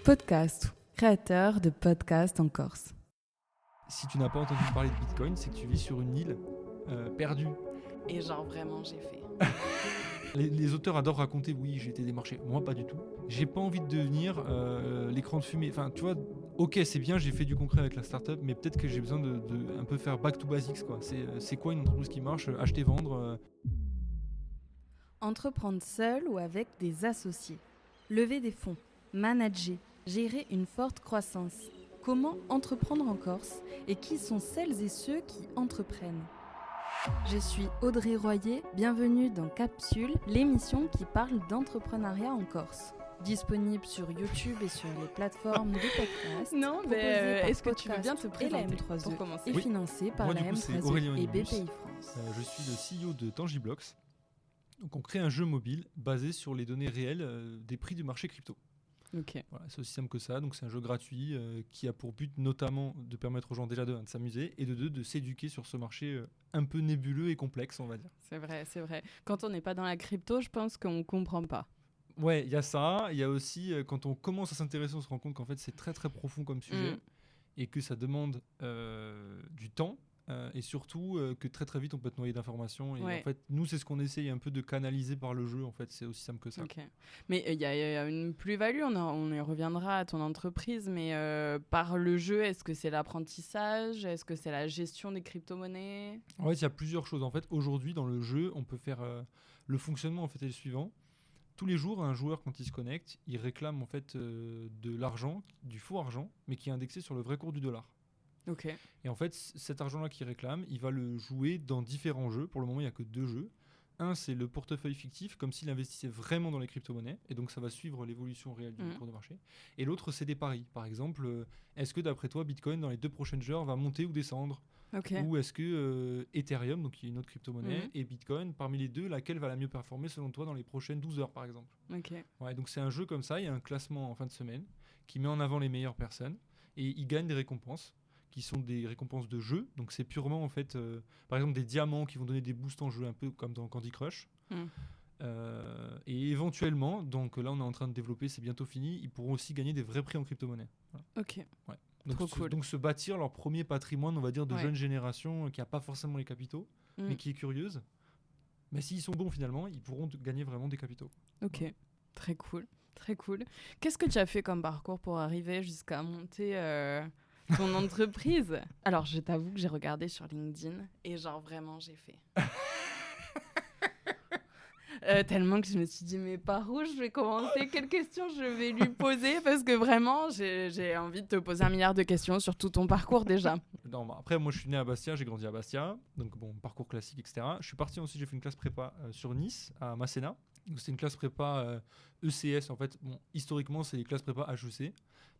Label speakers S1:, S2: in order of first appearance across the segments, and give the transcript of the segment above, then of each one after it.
S1: Podcast, créateur de podcasts en Corse.
S2: Si tu n'as pas entendu parler de Bitcoin, c'est que tu vis sur une île perdue.
S1: Et genre vraiment j'ai fait.
S2: Les auteurs adorent raconter, oui, j'ai été démarché. Moi, pas du tout. J'ai pas envie de devenir l'écran de fumée. Enfin, tu vois, ok, c'est bien, j'ai fait du concret avec la startup, mais peut-être que j'ai besoin de un peu faire back to basics, quoi. C'est quoi une entreprise qui marche, acheter, vendre
S1: Entreprendre seul ou avec des associés. Lever des fonds. Manager. Gérer une forte croissance. Comment entreprendre en Corse et qui sont celles et ceux qui entreprennent? Je suis Audrey Royer, bienvenue dans Capsule, l'émission qui parle d'entrepreneuriat en Corse. Disponible sur YouTube et sur les plateformes de podcast.
S3: Non, mais est-ce que tu veux bien te présenter
S1: pour
S3: pour commencer?
S1: Et financé par
S2: Moi,
S1: la
S2: du coup, c'est
S1: M3E
S2: Aurélien
S1: et
S2: Onibus.
S1: BPI France.
S2: Je suis le CEO de Tangiblox. Donc, on crée un jeu mobile basé sur les données réelles des prix du marché crypto.
S3: Ok.
S2: Voilà, c'est aussi simple que ça. Donc c'est un jeu gratuit qui a pour but notamment de permettre aux gens déjà de s'amuser et de de s'éduquer sur ce marché un peu nébuleux et complexe, on va dire.
S3: C'est vrai, c'est vrai. Quand on n'est pas dans la crypto, je pense qu'on comprend pas.
S2: Ouais, il y a ça. Il y a aussi quand on commence à s'intéresser, on se rend compte qu'en fait c'est très très profond comme sujet et que ça demande du temps. Et surtout que très très vite on peut être noyé d'informations et
S3: Ouais.
S2: en fait nous c'est ce qu'on essaye un peu de canaliser par le jeu, en fait c'est aussi simple que ça.
S3: Ok. Mais il y a une plus-value, on y reviendra à ton entreprise, mais par le jeu, est-ce que c'est l'apprentissage? Est-ce que c'est la gestion des crypto-monnaies?
S2: En fait il y a plusieurs choses. En fait aujourd'hui dans le jeu on peut faire le fonctionnement en fait est le suivant. Tous les jours, un joueur, quand il se connecte, il réclame en fait de l'argent, du faux argent, mais qui est indexé sur le vrai cours du dollar.
S3: Ok.
S2: Et en fait, cet argent-là qu'il réclame, il va le jouer dans différents jeux. Pour le moment, il n'y a que 2 jeux. Un, c'est le portefeuille fictif, comme s'il investissait vraiment dans les crypto-monnaies. Et donc, ça va suivre l'évolution réelle du cours de marché. Et l'autre, c'est des paris. Par exemple, est-ce que d'après toi, Bitcoin, dans les 2 prochaines heures, va monter ou descendre?
S3: Ok.
S2: Ou est-ce que Ethereum, donc qui est une autre crypto-monnaie, et Bitcoin, parmi les deux, laquelle va la mieux performer selon toi dans les prochaines 12 heures, par exemple?
S3: Ok.
S2: Ouais, donc c'est un jeu comme ça, il y a un classement en fin de semaine qui met en avant les meilleures personnes et ils gagnent des récompenses qui sont des récompenses de jeu. Donc c'est purement en fait, par exemple des diamants qui vont donner des boosts en jeu un peu comme dans Candy Crush. Et éventuellement, donc là on est en train de développer, c'est bientôt fini, ils pourront aussi gagner des vrais prix en crypto-monnaie. Voilà.
S3: Ok.
S2: Ouais. Donc,
S3: Trop cool.
S2: donc se bâtir leur premier patrimoine, on va dire, de
S3: Ouais.
S2: jeune génération qui n'a pas forcément les capitaux, mais qui est curieuse. Mais s'ils sont bons finalement, ils pourront gagner vraiment des capitaux.
S3: Ok. Très cool. Très cool. Qu'est-ce que tu as fait comme parcours pour arriver jusqu'à monter ton entreprise? Alors, je t'avoue que j'ai regardé sur LinkedIn et genre vraiment, j'ai fait. Tellement que je me suis dit, mais par où je vais commencer? Quelles questions je vais lui poser? Parce que vraiment, j'ai envie de te poser 1 milliard de questions sur tout ton parcours déjà.
S2: Non, bah après, moi, je suis né à Bastia, j'ai grandi à Bastia, donc bon, parcours classique, etc. Je suis parti ensuite, j'ai fait une classe prépa sur Nice, à Masséna. Donc c'était une classe prépa ECS, en fait. Bon, historiquement, c'est les classes prépa HEC.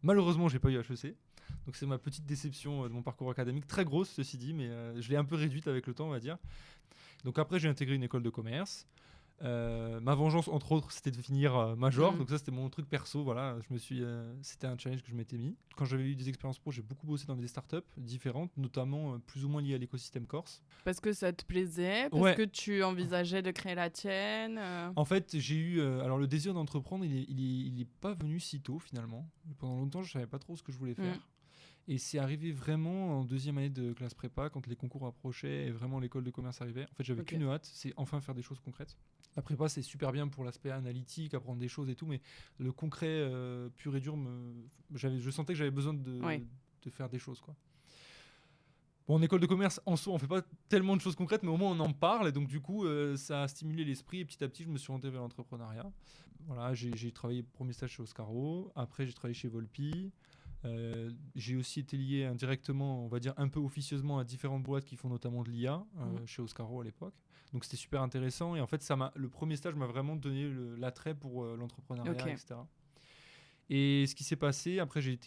S2: Malheureusement, j'ai pas eu HEC. Donc c'est ma petite déception de mon parcours académique, très grosse, ceci dit, mais je l'ai un peu réduite avec le temps, on va dire. Donc après, j'ai intégré une école de commerce. Ma vengeance, entre autres, c'était de finir major. Donc ça, c'était mon truc perso. Voilà, c'était un challenge que je m'étais mis. Quand j'avais eu des expériences pro, j'ai beaucoup bossé dans des startups différentes, notamment plus ou moins liées à l'écosystème corse.
S3: Parce que ça te plaisait? Parce que tu envisageais de créer la tienne?
S2: En fait, j'ai eu... alors le désir d'entreprendre, il est pas venu si tôt finalement. Pendant longtemps, je savais pas trop ce que je voulais faire. Et c'est arrivé vraiment en 2e année de classe prépa, quand les concours approchaient et vraiment l'école de commerce arrivait. En fait, j'avais qu'une hâte, c'est enfin faire des choses concrètes. La prépa, c'est super bien pour l'aspect analytique, apprendre des choses et tout, mais le concret pur et dur, je sentais que j'avais besoin de faire des choses, quoi. Bon, en école de commerce, en soi, on fait pas tellement de choses concrètes, mais au moins on en parle. Et donc, du coup, ça a stimulé l'esprit. Et petit à petit, je me suis orienté vers l'entrepreneuriat. Voilà, j'ai travaillé premier stage chez Oscaro. Après, j'ai travaillé chez Volpi. J'ai aussi été lié indirectement, on va dire un peu officieusement, à différentes boîtes qui font notamment de l'IA chez Oscaro à l'époque. Donc c'était super intéressant et en fait le premier stage m'a vraiment donné l'attrait pour l'entrepreneuriat, etc. Et ce qui s'est passé, après j'ai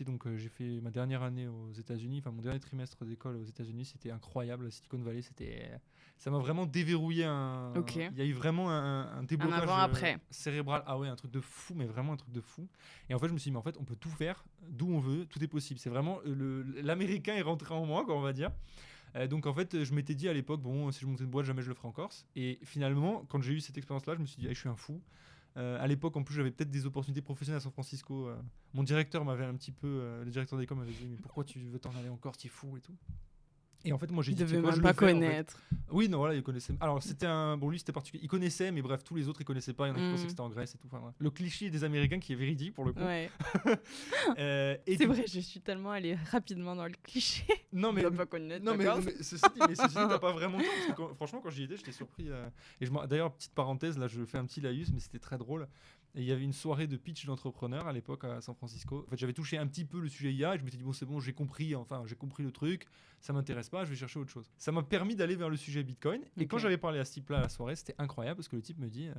S2: fait ma dernière année aux États-Unis, enfin mon dernier trimestre d'école aux États-Unis, c'était incroyable. La Silicon Valley, ça m'a vraiment déverrouillé il y a eu vraiment un déblocage cérébral. Ah ouais, un truc de fou, mais vraiment un truc de fou. Et en fait, je me suis dit, mais en fait, on peut tout faire d'où on veut, tout est possible. C'est vraiment l'américain est rentré en moi, quoi, on va dire. Donc en fait, je m'étais dit à l'époque, bon, si je montais une boîte, jamais je le ferai en Corse. Et finalement, quand j'ai eu cette expérience-là, je me suis dit, je suis un fou. À l'époque, en plus, j'avais peut-être des opportunités professionnelles à San Francisco. Mon directeur m'avait un petit peu, le directeur d'école m'avait dit, mais pourquoi tu veux t'en aller en Corse, t'es fou et tout. Et en fait, moi, j'ai
S3: Il
S2: dit, tu sais
S3: devait
S2: quoi,
S3: même
S2: je
S3: pas
S2: le fais, en fait.
S3: connaître.
S2: Oui, non, voilà, il connaissait. Alors, bon, lui, c'était particulier. Il connaissait, mais bref, tous les autres, ils connaissaient pas. Il y en a qui pensaient que c'était en Grèce et tout. Enfin, voilà. Le cliché des Américains qui est véridique pour le coup.
S3: Ouais.
S2: Et
S3: C'est vrai, je suis tellement allée rapidement dans le cliché.
S2: Non, mais.
S3: Il doit pas connaître,
S2: Non, mais,
S3: d'accord.
S2: ceci dit, t'as pas vraiment tort. Parce que franchement, quand j'y étais, j'étais surpris. D'ailleurs, petite parenthèse, là, je fais un petit laïus, mais c'était très drôle. Et il y avait une soirée de pitch d'entrepreneurs à l'époque à San Francisco. En fait, j'avais touché un petit peu le sujet IA et je me suis dit, bon, c'est bon, j'ai compris le truc, ça m'intéresse pas, je vais chercher autre chose. Ça m'a permis d'aller vers le sujet Bitcoin. Et quand j'avais parlé à ce type-là à la soirée, c'était incroyable parce que le type me dit,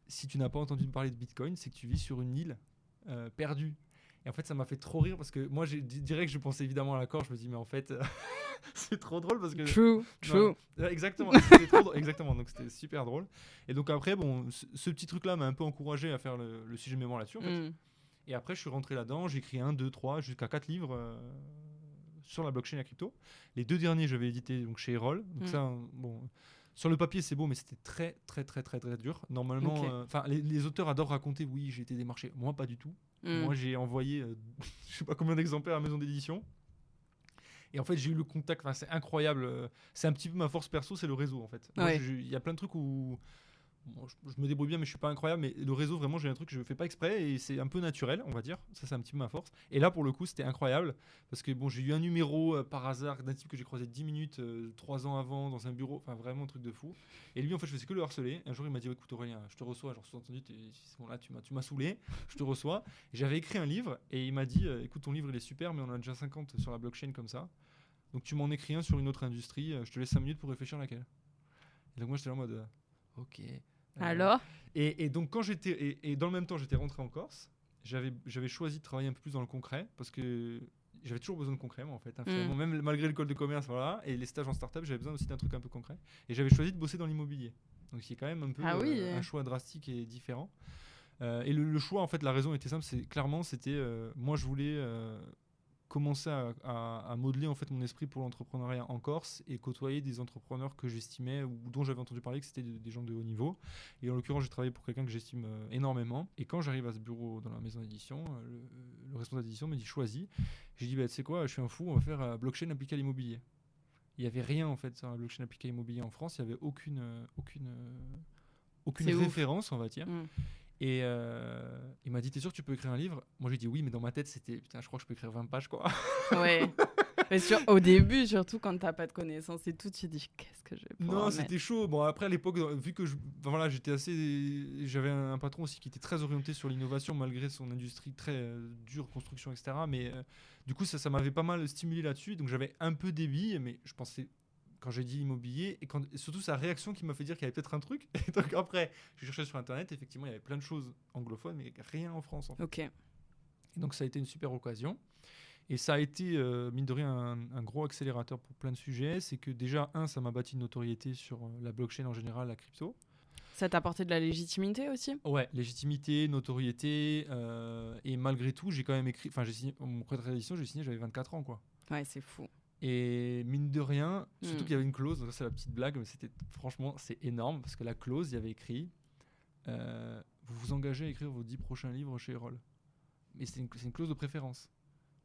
S2: si tu n'as pas entendu parler de Bitcoin, c'est que tu vis sur une île perdue. Et en fait, ça m'a fait trop rire parce que moi, direct, je pensais évidemment à la Corse. Je me dis, mais en fait, c'est trop drôle parce que.
S3: True.
S2: Exactement, c'était trop drôle. Exactement, donc c'était super drôle. Et donc après, bon, ce petit truc-là m'a un peu encouragé à faire le sujet mémoire là-dessus. En fait. Et après, je suis rentré là-dedans. J'ai écrit 1, 2, 3, jusqu'à 4 livres sur la blockchain et la crypto. Les 2 derniers, j'avais édité donc, chez Erol. Donc ça, bon. Sur le papier, c'est beau, mais c'était très, très, très, très, très dur. Normalement, les auteurs adorent raconter, oui, j'ai été démarché. Moi, pas du tout. Moi, j'ai envoyé, je sais pas combien d'exemplaires à la maison d'édition. Et en fait, j'ai eu le contact. C'est incroyable. C'est un petit peu ma force perso, c'est le réseau, en fait. Il y a plein de trucs où je me débrouille bien, mais je suis pas incroyable. Mais le réseau, vraiment, j'ai un truc que je fais pas exprès et c'est un peu naturel, on va dire. Ça, c'est un petit peu ma force. Et là, pour le coup, c'était incroyable parce que bon, j'ai eu un numéro par hasard d'un type que j'ai croisé 10 minutes 3 ans avant dans un bureau. Enfin, vraiment un truc de fou. Et lui, en fait, je faisais que le harceler. Un jour, il m'a dit, écoute Aurélien, je te reçois. Genre, sous-entendu, bon, là, tu m'as saoulé. Je te reçois. Et j'avais écrit un livre et il m'a dit, écoute, ton livre, il est super, mais on en a déjà 50 sur la blockchain comme ça. Donc, tu m'en écris un sur une autre industrie. Je te laisse 5 minutes pour réfléchir à laquelle. Et donc, moi, j'étais en mode, ok.
S3: Alors
S2: et donc quand j'étais et dans le même temps j'étais rentré en Corse, j'avais choisi de travailler un peu plus dans le concret parce que j'avais toujours besoin de concret moi en fait, finalement, même malgré l'école de commerce voilà et les stages en start-up, j'avais besoin aussi d'un truc un peu concret et j'avais choisi de bosser dans l'immobilier. Donc c'est quand même un peu un choix drastique et différent. Et le choix en fait, la raison était simple, c'était moi je voulais commencer à modeler en fait mon esprit pour l'entrepreneuriat en Corse et côtoyer des entrepreneurs que j'estimais ou dont j'avais entendu parler que c'était des gens de haut niveau. Et en l'occurrence, j'ai travaillé pour quelqu'un que j'estime énormément. Et quand j'arrive à ce bureau dans la maison d'édition, le responsable d'édition me dit choisis. J'ai dit tu sais quoi, je suis un fou, on va faire blockchain appliquée à l'immobilier. Il n'y avait rien en fait sur la blockchain appliquée à l'immobilier en France. Il n'y avait aucune référence, on va dire. Et il m'a dit, t'es sûr que tu peux écrire un livre? Moi j'ai dit oui, mais dans ma tête c'était, putain, je crois que je peux écrire 20 pages quoi.
S3: Ouais. Mais au début, surtout quand t'as pas de connaissances et tout, tu te dis qu'est-ce que je vais pouvoir mettre.
S2: C'était chaud. Bon après à l'époque, vu que j'avais un patron aussi qui était très orienté sur l'innovation malgré son industrie très dure, construction, etc. Mais du coup ça m'avait pas mal stimulé là-dessus, donc j'avais un peu des billes, mais je pensais quand j'ai dit immobilier et surtout sa réaction qui m'a fait dire qu'il y avait peut-être un truc. Et donc après, je cherchais sur internet, effectivement, il y avait plein de choses anglophones, mais rien en France. En fait.
S3: Ok.
S2: Et donc ça a été une super occasion. Et ça a été, mine de rien, un gros accélérateur pour plein de sujets. C'est que déjà, ça m'a bâti une notoriété sur la blockchain en général, la crypto.
S3: Ça t'a apporté de la légitimité aussi?
S2: Ouais, légitimité, notoriété. Et malgré tout, j'ai quand même écrit... Enfin, j'ai signé mon contrat d'édition, j'avais 24 ans, quoi.
S3: Ouais, c'est fou.
S2: Et mine de rien, surtout qu'il y avait une clause, donc c'est la petite blague, mais franchement, c'est énorme, parce que la clause, il y avait écrit vous vous engagez à écrire vos 10 prochains livres chez Erol. Mais c'est une clause de préférence.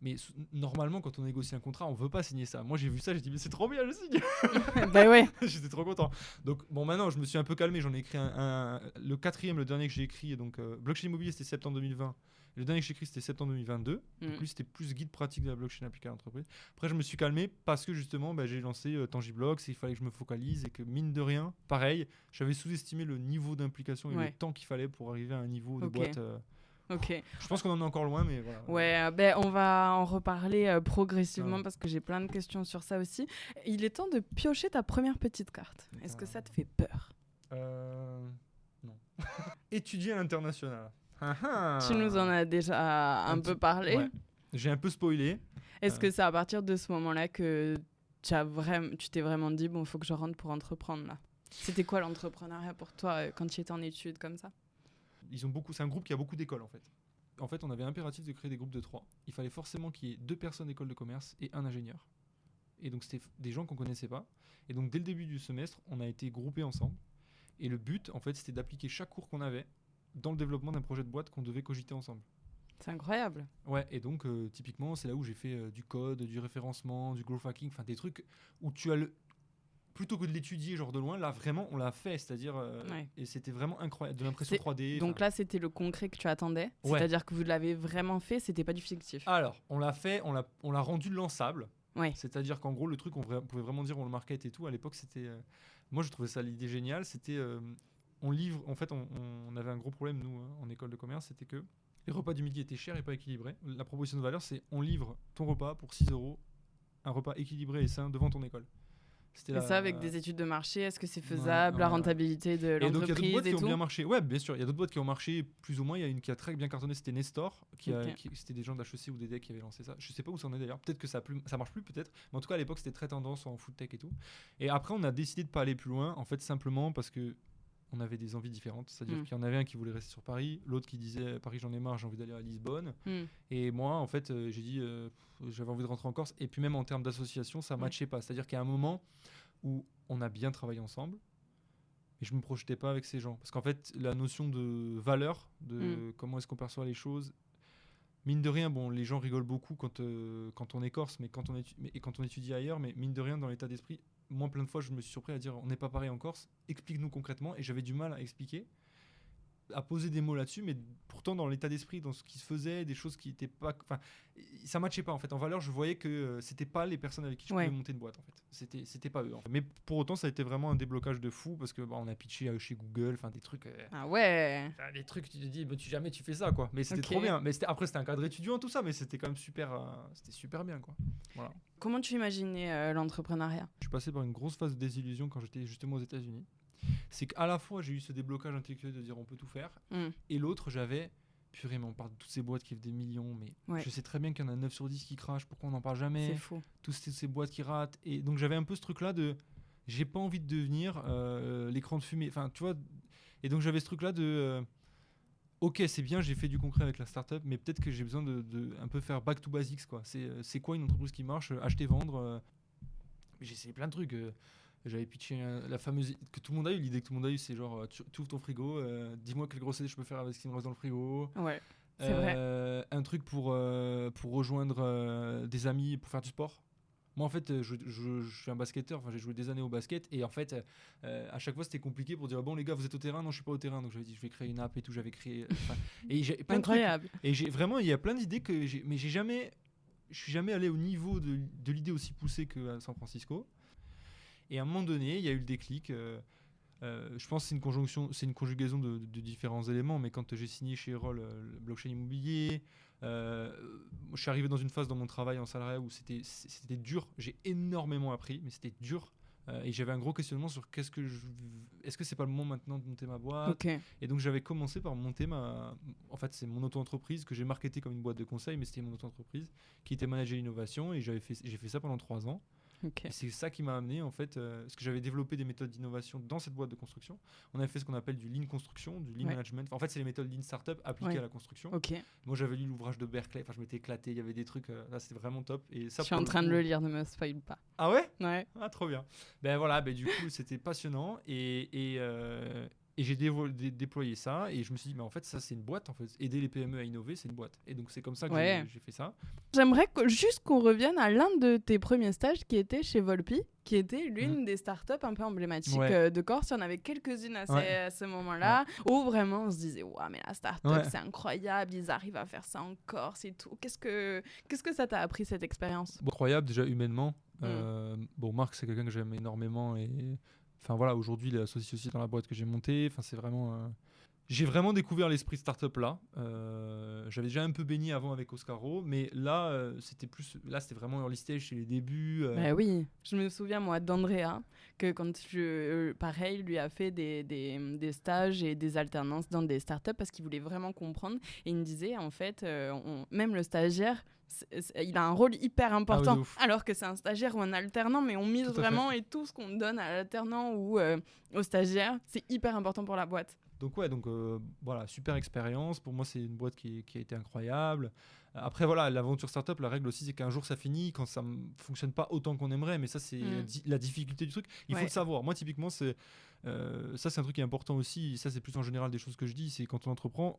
S2: Mais normalement, quand on négocie un contrat, on veut pas signer ça. Moi, j'ai vu ça, j'ai dit, mais c'est trop bien, je signe.
S3: Bah ouais.
S2: J'étais trop content. Donc, bon, maintenant, je me suis un peu calmé. J'en ai écrit le 4e, le dernier que j'ai écrit. Donc, Blockchain Immobilier, c'était septembre 2020. Le dernier que j'ai écrit, c'était septembre 2022. Donc, lui, c'était plus guide pratique de la blockchain appliquée à l'entreprise. Après, je me suis calmé parce que justement, j'ai lancé Tangiblox et il fallait que je me focalise et que, mine de rien, pareil, j'avais sous-estimé le niveau d'implication et le temps qu'il fallait pour arriver à un niveau de boîte.
S3: Ok.
S2: Je pense qu'on en est encore loin, mais voilà.
S3: Ouais, on va en reparler progressivement parce que j'ai plein de questions sur ça aussi. Il est temps de piocher ta première petite carte. Est-ce que ça te fait peur?
S2: Non. Étudier à l'international.
S3: Tu nous en as déjà un peu parlé.
S2: Ouais. J'ai un peu spoilé.
S3: Est-ce que c'est à partir de ce moment-là que tu t'es vraiment dit, bon, il faut que je rentre pour entreprendre là? C'était quoi l'entrepreneuriat pour toi quand tu étais en études comme ça?
S2: C'est un groupe qui a beaucoup d'écoles en fait. En fait, on avait impératif de créer des groupes de 3. Il fallait forcément qu'il y ait 2 personnes d'école de commerce et un ingénieur. Et donc, c'était des gens qu'on connaissait pas. Et donc, dès le début du semestre, on a été groupés ensemble. Et le but, en fait, c'était d'appliquer chaque cours qu'on avait dans le développement d'un projet de boîte qu'on devait cogiter ensemble.
S3: C'est incroyable.
S2: Ouais, et donc typiquement, c'est là où j'ai fait du code, du référencement, du growth hacking, enfin des trucs où tu as plutôt que de l'étudier genre de loin, là vraiment on l'a fait, c'est-à-dire et c'était vraiment incroyable, de l'impression 3D.
S3: Donc là c'était le concret que tu attendais,
S2: ouais.
S3: C'est-à-dire que vous l'avez vraiment fait, c'était pas du fictif.
S2: Alors on l'a fait, on l'a rendu lançable.
S3: Ouais.
S2: C'est-à-dire qu'en gros le truc on pouvait vraiment dire on le market et tout. À l'époque c'était, moi je trouvais ça l'idée géniale, c'était on livre, en fait on avait un gros problème nous en école de commerce, c'était que les repas du midi étaient chers et pas équilibrés. La proposition de valeur c'est on livre ton repas pour 6 €, un repas équilibré et sain devant ton école.
S3: Et ça avec des études de marché, est-ce que c'est faisable, la rentabilité de l'entreprise et
S2: donc il y a d'autres boîtes qui ont
S3: tout
S2: bien marché. Ouais, bien sûr, il y a d'autres boîtes qui ont marché plus ou moins. Il y a une qui a très bien cartonné, c'était Nestor, c'était des gens d'HEC ou d'EDEC qui avaient lancé ça. Je sais pas où ça en est d'ailleurs. Peut-être que ça marche plus peut-être. Mais en tout cas à l'époque c'était très tendance en food tech et tout. Et après on a décidé de pas aller plus loin, en fait simplement parce que on avait des envies différentes. C'est-à-dire qu'il y en avait un qui voulait rester sur Paris, l'autre qui disait Paris j'en ai marre, j'ai envie d'aller à Lisbonne. Et moi en fait j'ai dit j'avais envie de rentrer en Corse. Et puis même en termes d'association ça matchait pas. C'est-à-dire qu'il y a un moment où on a bien travaillé ensemble, mais je me projetais pas avec ces gens. Parce qu'en fait, la notion de valeur, de comment est-ce qu'on perçoit les choses, mine de rien, bon, les gens rigolent beaucoup quand on est corse, mais quand on étudie ailleurs, mais mine de rien, dans l'état d'esprit, moi, plein de fois, je me suis surpris à dire, on n'est pas pareil en Corse, explique-nous concrètement, et j'avais du mal à expliquer, à poser des mots là-dessus, mais pourtant dans l'état d'esprit, dans ce qui se faisait, des choses qui n'étaient pas, enfin, ça matchait pas en fait. En valeur, je voyais que c'était pas les personnes avec qui je pouvais monter une boîte en fait. C'était pas eux. En fait. Mais pour autant, ça a été vraiment un déblocage de fou parce que on a pitché chez Google, enfin des trucs.
S3: Ah ouais.
S2: Des trucs, tu te dis, jamais tu fais ça quoi. Mais c'était trop bien. Mais après, c'était un cadre étudiant tout ça, mais c'était quand même c'était super bien quoi. Voilà.
S3: Comment tu imaginais l'entrepreneuriat ?
S2: Je suis passé par une grosse phase de désillusion quand j'étais justement aux États-Unis. C'est qu'à la fois j'ai eu ce déblocage intellectuel de dire on peut tout faire et l'autre j'avais purée mais on parle de toutes ces boîtes qui font des millions mais je sais très bien qu'il y en a 9 sur 10 qui crachent, pourquoi on n'en parle jamais,
S3: c'est fou.
S2: Toutes ces boîtes qui ratent et donc j'avais un peu ce truc là de j'ai pas envie de devenir l'écran de fumée, enfin tu vois, et donc j'avais ce truc là de ok c'est bien j'ai fait du concret avec la startup mais peut-être que j'ai besoin de un peu faire back to basics quoi, c'est quoi une entreprise qui marche, acheter, vendre, j'ai essayé plein de trucs. J'avais pitché la fameuse que tout le monde a eu, l'idée que tout le monde a eu, c'est genre tu ouvres ton frigo, dis-moi quelle grosse idée je peux faire avec ce qui me reste dans le frigo.
S3: Ouais, c'est vrai.
S2: Un truc pour rejoindre des amis pour faire du sport. Moi en fait je suis un basketteur, j'ai joué des années au basket et en fait à chaque fois c'était compliqué pour dire bon les gars vous êtes au terrain, non je suis pas au terrain, donc j'avais dit je vais créer une app et tout, j'avais créé et j'ai plein
S3: incroyable.
S2: De trucs, et j'ai vraiment il y a plein d'idées mais je suis jamais allé au niveau de l'idée aussi poussée qu'à San Francisco. Et à un moment donné, il y a eu le déclic. Je pense que c'est une conjugaison de différents éléments. Mais quand j'ai signé chez Erol le blockchain immobilier, je suis arrivé dans une phase dans mon travail en salariat où c'était dur. J'ai énormément appris, mais c'était dur. Et j'avais un gros questionnement sur est-ce que c'est pas le moment maintenant de monter ma boîte.
S3: Okay.
S2: Et donc j'avais commencé par monter en fait c'est mon auto-entreprise que j'ai marketé comme une boîte de conseil, mais c'était mon auto-entreprise qui était manager l'innovation et j'ai fait ça pendant 3 ans.
S3: Okay.
S2: C'est ça qui m'a amené en fait, parce que j'avais développé des méthodes d'innovation dans cette boîte de construction. On avait fait ce qu'on appelle du lean construction, du lean management. En fait, c'est les méthodes lean startup appliquées à la construction.
S3: Okay.
S2: Moi, j'avais lu l'ouvrage de Berkeley. Enfin, je m'étais éclaté. Il y avait des trucs. Là, c'était vraiment top. Et ça,
S3: je suis en train de le lire, ne me spoil pas.
S2: Ah ouais?
S3: Ouais.
S2: Ah, trop bien. Ben voilà. Ben du coup, c'était passionnant et j'ai déployé ça et je me suis dit mais en fait ça c'est une boîte en fait, aider les PME à innover c'est une boîte et donc c'est comme ça que j'ai fait ça.
S3: J'aimerais juste qu'on revienne à l'un de tes premiers stages qui était chez Volpi, qui était l'une des startups un peu emblématiques de Corse. Il y en avait quelques-unes à ce moment-là où vraiment on se disait waouh mais la startup c'est incroyable, ils arrivent à faire ça en Corse et tout. Qu'est-ce que ça t'a appris cette expérience?
S2: Incroyable déjà humainement. Bon Marc c'est quelqu'un que j'aime énormément et enfin voilà, aujourd'hui il est associé aussi dans la boîte que j'ai montée. Enfin c'est vraiment, j'ai vraiment découvert l'esprit startup là. J'avais déjà un peu baigné avant avec Oscaro, mais là c'était vraiment early stage, c'est les débuts.
S3: Bah oui, je me souviens moi d'Andrea que quand pareil lui a fait des stages et des alternances dans des startups parce qu'il voulait vraiment comprendre et il me disait en fait même le stagiaire il a un rôle hyper important alors que c'est un stagiaire ou un alternant mais on mise vraiment et tout ce qu'on donne à l'alternant ou au stagiaire c'est hyper important pour la boîte.
S2: Donc ouais, voilà, super expérience. Pour moi, c'est une boîte qui a été incroyable. Après, voilà, l'aventure startup, la règle aussi, c'est qu'un jour ça finit quand ça ne fonctionne pas autant qu'on aimerait. Mais ça, c'est la difficulté du truc. Il faut le savoir. Moi, typiquement, ça, c'est un truc qui est important aussi. Et ça, c'est plus en général des choses que je dis. C'est quand on entreprend,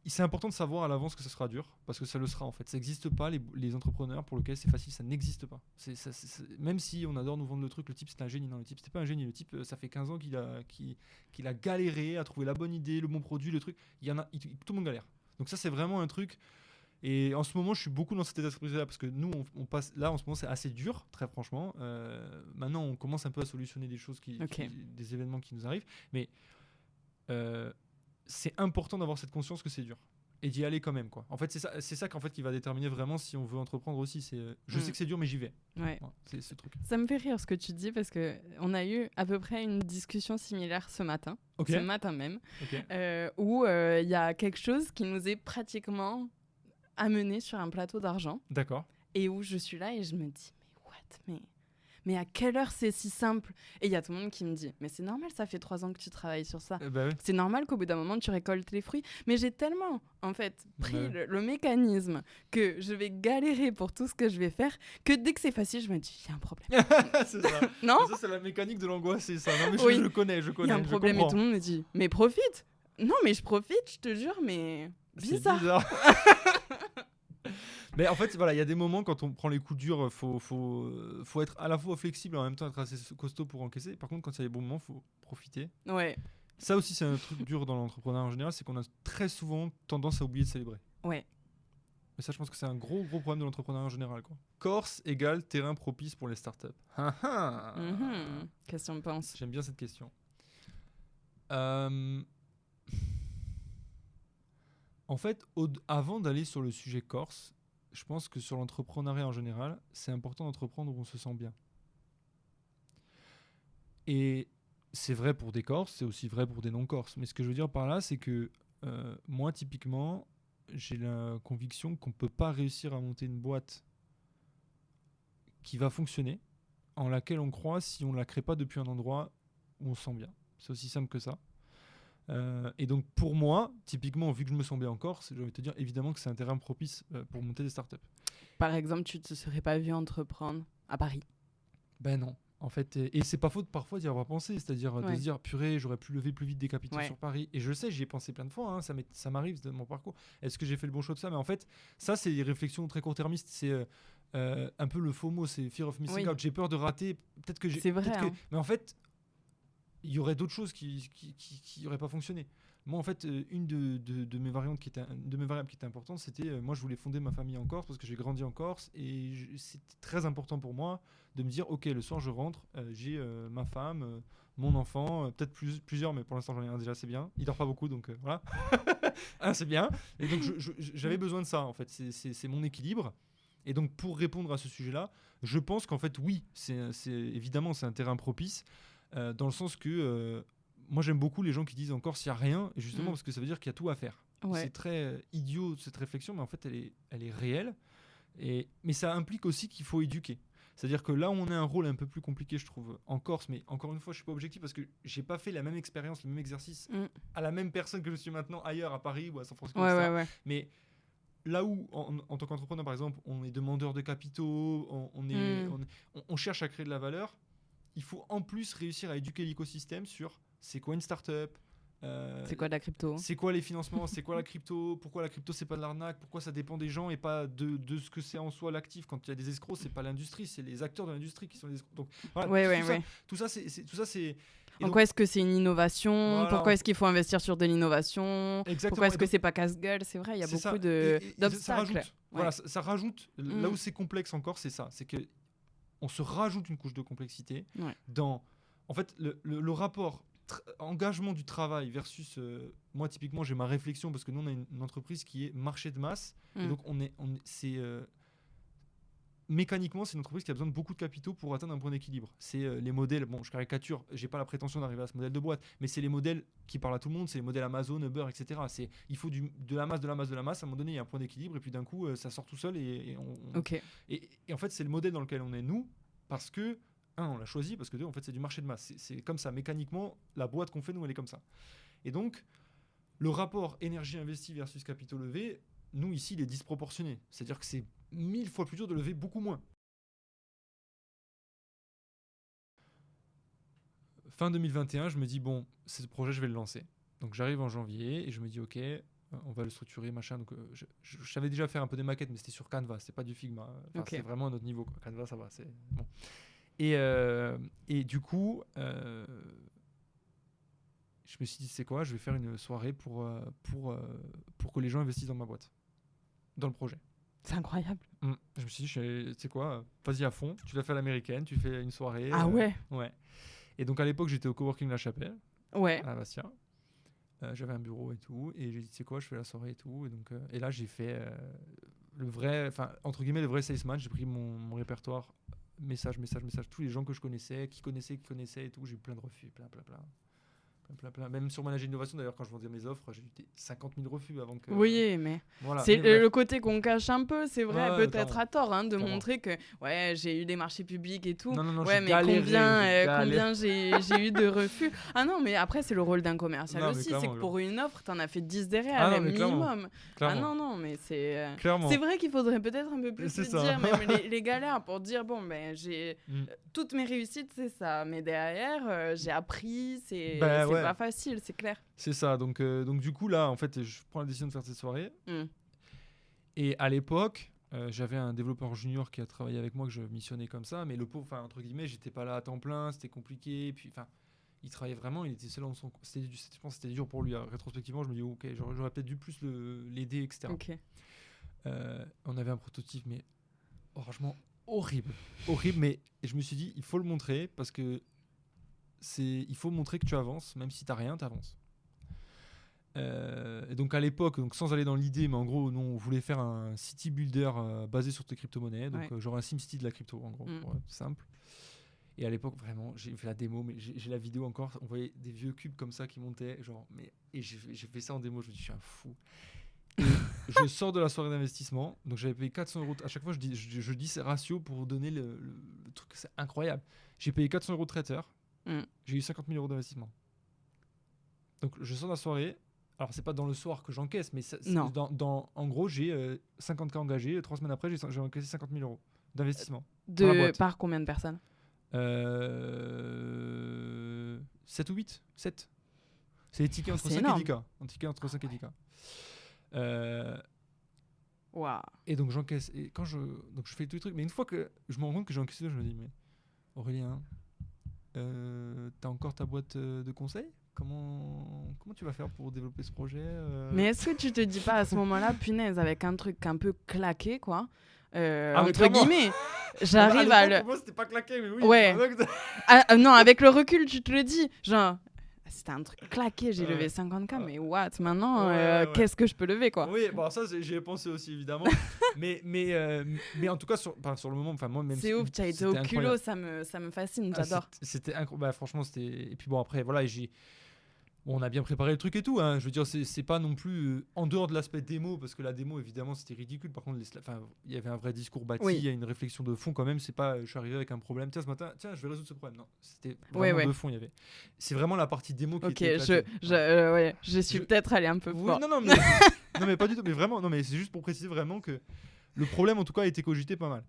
S2: c'est important de savoir à l'avance que ça sera dur, parce que ça le sera en fait. Ça n'existe pas, les entrepreneurs pour lesquels c'est facile, ça n'existe pas. Même si on adore nous vendre le truc, le type c'est un génie. Non, le type c'était pas un génie. Le type, ça fait 15 ans qu'il a galéré à trouver la bonne idée, le bon produit, le truc. Tout le monde galère. Donc ça, c'est vraiment un truc. Et en ce moment, je suis beaucoup dans cet état d'esprit-là, parce que nous, on passe là en ce moment, c'est assez dur, très franchement. Maintenant, on commence un peu à solutionner des choses, des événements qui nous arrivent, mais c'est important d'avoir cette conscience que c'est dur et d'y aller quand même, quoi. En fait, c'est ça qu'en fait qui va déterminer vraiment si on veut entreprendre aussi. Je sais que c'est dur, mais j'y vais.
S3: Ouais.
S2: Voilà, c'est ce truc.
S3: Ça me fait rire ce que tu dis, parce que on a eu à peu près une discussion similaire ce matin,
S2: Okay.
S3: ce matin même,
S2: Okay.
S3: où il y a quelque chose qui nous est pratiquement amené sur un plateau d'argent.
S2: D'accord.
S3: Et où je suis là et je me dis, mais à quelle heure c'est si simple? Et il y a tout le monde qui me dit, mais c'est normal, ça fait 3 ans que tu travailles sur ça.
S2: Bah oui.
S3: C'est normal qu'au bout d'un moment, tu récoltes les fruits. Mais j'ai tellement, en fait, pris le mécanisme que je vais galérer pour tout ce que je vais faire, que dès que c'est facile, je me dis, il y a un problème.
S2: C'est ça.
S3: Non?
S2: Ça, c'est la mécanique de l'angoisse, c'est ça. Non, mais
S3: Oui.
S2: je connais.
S3: Il y a un problème et tout le monde me dit, mais profite. Non, mais je profite, je te jure, mais bizarre.
S2: C'est bizarre. Mais en fait, voilà, il y a des moments quand on prend les coups durs, faut être à la fois flexible et en même temps être assez costaud pour encaisser. Par contre, quand il y a les bons moments, faut profiter.
S3: Ouais.
S2: Ça aussi, c'est un truc dur dans l'entrepreneuriat en général, c'est qu'on a très souvent tendance à oublier de célébrer.
S3: Ouais.
S2: Et ça, je pense que c'est un gros problème de l'entrepreneuriat en général, quoi. Corse égale terrain propice pour les startups.
S3: Qu'est-ce qu'on pense?
S2: J'aime bien cette question. En fait, avant d'aller sur le sujet Corse, je pense que sur l'entrepreneuriat en général, c'est important d'entreprendre où on se sent bien. Et c'est vrai pour des Corses, c'est aussi vrai pour des non-Corses. Mais ce que je veux dire par là, c'est que moi, typiquement, j'ai la conviction qu'on ne peut pas réussir à monter une boîte qui va fonctionner, en laquelle on croit, si on ne la crée pas depuis un endroit où on se sent bien. C'est aussi simple que ça. Et donc pour moi, typiquement, vu que je me sens bien en Corse, je vais te dire évidemment que c'est un terrain propice pour monter des startups.
S3: Par exemple, tu ne te serais pas vu entreprendre à Paris?
S2: Ben non, en fait, et c'est pas faute parfois d'y avoir pensé, c'est-à-dire de se dire purée, j'aurais pu lever plus vite des capitaux sur Paris. Et je sais, j'y ai pensé plein de fois, hein, ça m'arrive de mon parcours. Est-ce que j'ai fait le bon choix de ça? Mais en fait, ça c'est des réflexions très court-termistes. C'est un peu le FOMO, c'est Fear of Missing Out. J'ai peur de rater. Peut-être que j'ai.
S3: C'est vrai. Hein.
S2: Mais en fait, il y aurait d'autres choses qui n'auraient pas fonctionné. Moi, en fait, une de mes variables qui était importante, c'était moi, je voulais fonder ma famille en Corse parce que j'ai grandi en Corse et c'était très important pour moi de me dire, ok, le soir, je rentre, j'ai ma femme, mon enfant, peut-être plusieurs, mais pour l'instant, j'en ai un déjà, c'est bien. Il dort pas beaucoup, donc voilà. C'est bien. Et donc, j'avais besoin de ça, en fait. C'est mon équilibre. Et donc, pour répondre à ce sujet-là, je pense qu'en fait, oui, évidemment, c'est un terrain propice. Dans le sens que moi j'aime beaucoup les gens qui disent encore s'il n'y a rien, et justement parce que ça veut dire qu'il y a tout à faire. C'est très idiot cette réflexion, mais en fait elle est réelle, mais ça implique aussi qu'il faut éduquer. C'est-à-dire que là on a un rôle un peu plus compliqué, je trouve, en Corse, mais encore une fois je suis pas objectif parce que j'ai pas fait la même expérience, le même exercice à la même personne que je suis maintenant ailleurs à Paris ou à San Francisco, etc. Mais là où, en tant qu'entrepreneur par exemple, on est demandeur de capitaux, on cherche à créer de la valeur, il faut en plus réussir à éduquer l'écosystème sur c'est quoi une startup,
S3: c'est quoi de la crypto,
S2: c'est quoi les financements, c'est quoi la crypto, pourquoi la crypto c'est pas de l'arnaque, pourquoi ça dépend des gens et pas de ce que c'est en soi l'actif. Quand il y a des escrocs, c'est pas l'industrie, c'est les acteurs de l'industrie qui sont les escrocs. Donc voilà, tout ça c'est
S3: en quoi est-ce que c'est une innovation, voilà. Pourquoi est-ce qu'il faut investir sur de l'innovation. Exactement. Pourquoi est-ce que c'est pas casse-gueule. C'est vrai, il y a beaucoup d'obstacles.
S2: Ça rajoute là où c'est complexe encore, c'est ça, c'est que on se rajoute une couche de complexité dans, en fait, le rapport engagement du travail versus moi typiquement j'ai ma réflexion parce que nous on a une entreprise qui est marché de masse et donc mécaniquement c'est une entreprise qui a besoin de beaucoup de capitaux pour atteindre un point d'équilibre. C'est les modèles, bon je caricature, j'ai pas la prétention d'arriver à ce modèle de boîte, mais c'est les modèles qui parlent à tout le monde, c'est les modèles Amazon, Uber, etc. Il faut de la masse, à un moment donné il y a un point d'équilibre et puis d'un coup ça sort tout seul et en fait c'est le modèle dans lequel on est nous, parce que on l'a choisi, parce que deux, en fait c'est du marché de masse, c'est comme ça mécaniquement, la boîte qu'on fait nous elle est comme ça. Et donc le rapport énergie investie versus capitaux levés, nous ici, il est disproportionné. C'est-à-dire que c'est 1000 fois plus dur de lever beaucoup moins. Fin 2021, je me dis, bon, ce projet, je vais le lancer. Donc j'arrive en janvier et je me dis, ok, on va le structurer, machin. Donc je savais déjà faire un peu des maquettes, mais c'était sur Canva, c'était pas du Figma. Enfin,
S3: Ok.
S2: c'est vraiment un autre niveau, quoi. Canva, ça va, c'est bon. Et du coup, je me suis dit, c'est quoi, je vais faire une soirée pour que les gens investissent dans ma boîte, dans le projet.
S3: C'est incroyable.
S2: Je me suis dit, tu sais quoi, vas-y à fond, tu l'as fait à l'américaine, tu fais une soirée.
S3: Ah ouais.
S2: Ouais. Et donc à l'époque, j'étais au coworking La Chapelle,
S3: Ouais.
S2: à Bastia. J'avais un bureau et tout, et j'ai dit, tu sais quoi, je fais la soirée et tout. Et là, j'ai fait le vrai, enfin, entre guillemets, le vrai salesman. J'ai pris mon répertoire, message, tous les gens que je connaissais, qui connaissaient et tout. J'ai eu plein de refus, plein. Même sur Manager Innovation, d'ailleurs, quand je vendais mes offres, j'ai eu 50 000 refus avant que.
S3: Oui, mais
S2: Voilà.
S3: c'est
S2: Mais
S3: le côté qu'on cache un peu, c'est vrai,
S2: Ouais,
S3: peut-être
S2: clairement.
S3: à tort, hein, de
S2: Clairement.
S3: montrer que ouais, j'ai eu des marchés publics et tout.
S2: Non,
S3: Ouais,
S2: j'ai
S3: mais
S2: galéré,
S3: combien j'ai eu de refus. Ah non, mais après, c'est le rôle d'un commercial
S2: Non, mais
S3: aussi. C'est
S2: clairement,
S3: que pour une offre, t'en as fait 10 derrière,
S2: Ah non,
S3: un
S2: mais clairement.
S3: minimum. Ah
S2: Clairement.
S3: non, mais c'est.
S2: Clairement.
S3: C'est vrai qu'il faudrait peut-être un peu plus
S2: C'est
S3: le
S2: ça.
S3: dire, même les galères, pour dire bon, ben, j'ai.
S2: Mm.
S3: Toutes mes réussites, c'est ça. Mais derrière, j'ai appris, c'est
S2: Ouais.
S3: pas facile, c'est clair.
S2: C'est ça. Donc du coup, là, en fait, je prends la décision de faire cette soirée.
S3: Mm.
S2: Et à l'époque, j'avais un développeur junior qui a travaillé avec moi, que je missionnais comme ça. Mais le pauvre, enfin, entre guillemets, j'étais pas là à temps plein, c'était compliqué. Et puis, enfin, il travaillait vraiment, il était seul dans son. Je pense que c'était dur pour lui. Rétrospectivement, je me dis, ok, j'aurais peut-être dû plus l'aider, etc.
S3: Ok.
S2: On avait un prototype, mais franchement, horrible. Mais je me suis dit, il faut le montrer parce que il faut montrer que tu avances, même si t'as rien, t'avances. Et donc à l'époque, donc sans aller dans l'idée, mais en gros, nous, on voulait faire un city builder basé sur tes crypto-monnaies, donc
S3: Ouais.
S2: genre un SimCity de la crypto, en gros, pour être simple. Et à l'époque, vraiment, j'ai fait la démo, mais j'ai la vidéo encore. On voyait des vieux cubes comme ça qui montaient, genre, et j'ai fait ça en démo. Je me dis, je suis un fou. Et je sors de la soirée d'investissement, donc j'avais payé 400 € à chaque fois. Je dis ces ratios pour vous donner le truc, c'est incroyable. J'ai payé 400 € de traiteur, j'ai eu 50 000 € d'investissement. Donc je sors de la soirée. Alors c'est pas dans le soir que j'encaisse, mais en gros j'ai 50K engagés. 3 semaines après, j'ai encaissé 50 000 € d'investissement.
S3: Par combien de personnes?
S2: 7 ou 8 7. C'est des tickets entre 5
S3: énorme.
S2: et 10K. Un ticket entre 5 et 10K.
S3: Wow.
S2: Et donc j'encaisse. Et quand je fais tous les trucs, mais une fois que je me rends compte que j'ai encaissé, je me dis, mais Aurélien, t'as encore ta boîte de conseil? Comment tu vas faire pour développer ce projet
S3: Mais est-ce que tu te dis pas à ce moment-là, punaise, avec un truc un peu claqué, quoi, entre
S2: clairement.
S3: guillemets, j'arrive
S2: à
S3: à
S2: l'époque,
S3: le...
S2: pour moi, c'était pas claqué, mais oui.
S3: Ouais. Non, avec le recul, tu te le dis. Genre, c'était un truc claqué, j'ai levé 50K, mais what? Maintenant, qu'est-ce que je peux lever, quoi?
S2: Oui, bon, ça, j'y ai pensé aussi, évidemment. mais en tout cas, sur le moment, enfin, moi, même
S3: c'est ouf, tu as été au culot, ça me fascine, j'adore.
S2: C'était incroyable. Franchement, c'était. Et puis bon, après, voilà, on a bien préparé le truc et tout. Hein. Je veux dire, c'est pas non plus en dehors de l'aspect démo, parce que la démo, évidemment, c'était ridicule. Par contre, il y avait un vrai discours bâti, il y a une réflexion de fond quand même. C'est pas, je suis arrivé avec un problème. Tiens, ce matin, je vais résoudre ce problème. Non, c'était vraiment de fond. Il y avait. C'est vraiment la partie démo qui était éclatée.
S3: Je suis peut-être allé un peu fort.
S2: Non, mais pas du tout. Mais vraiment, non, mais c'est juste pour préciser vraiment que le problème, en tout cas, a été cogité pas mal.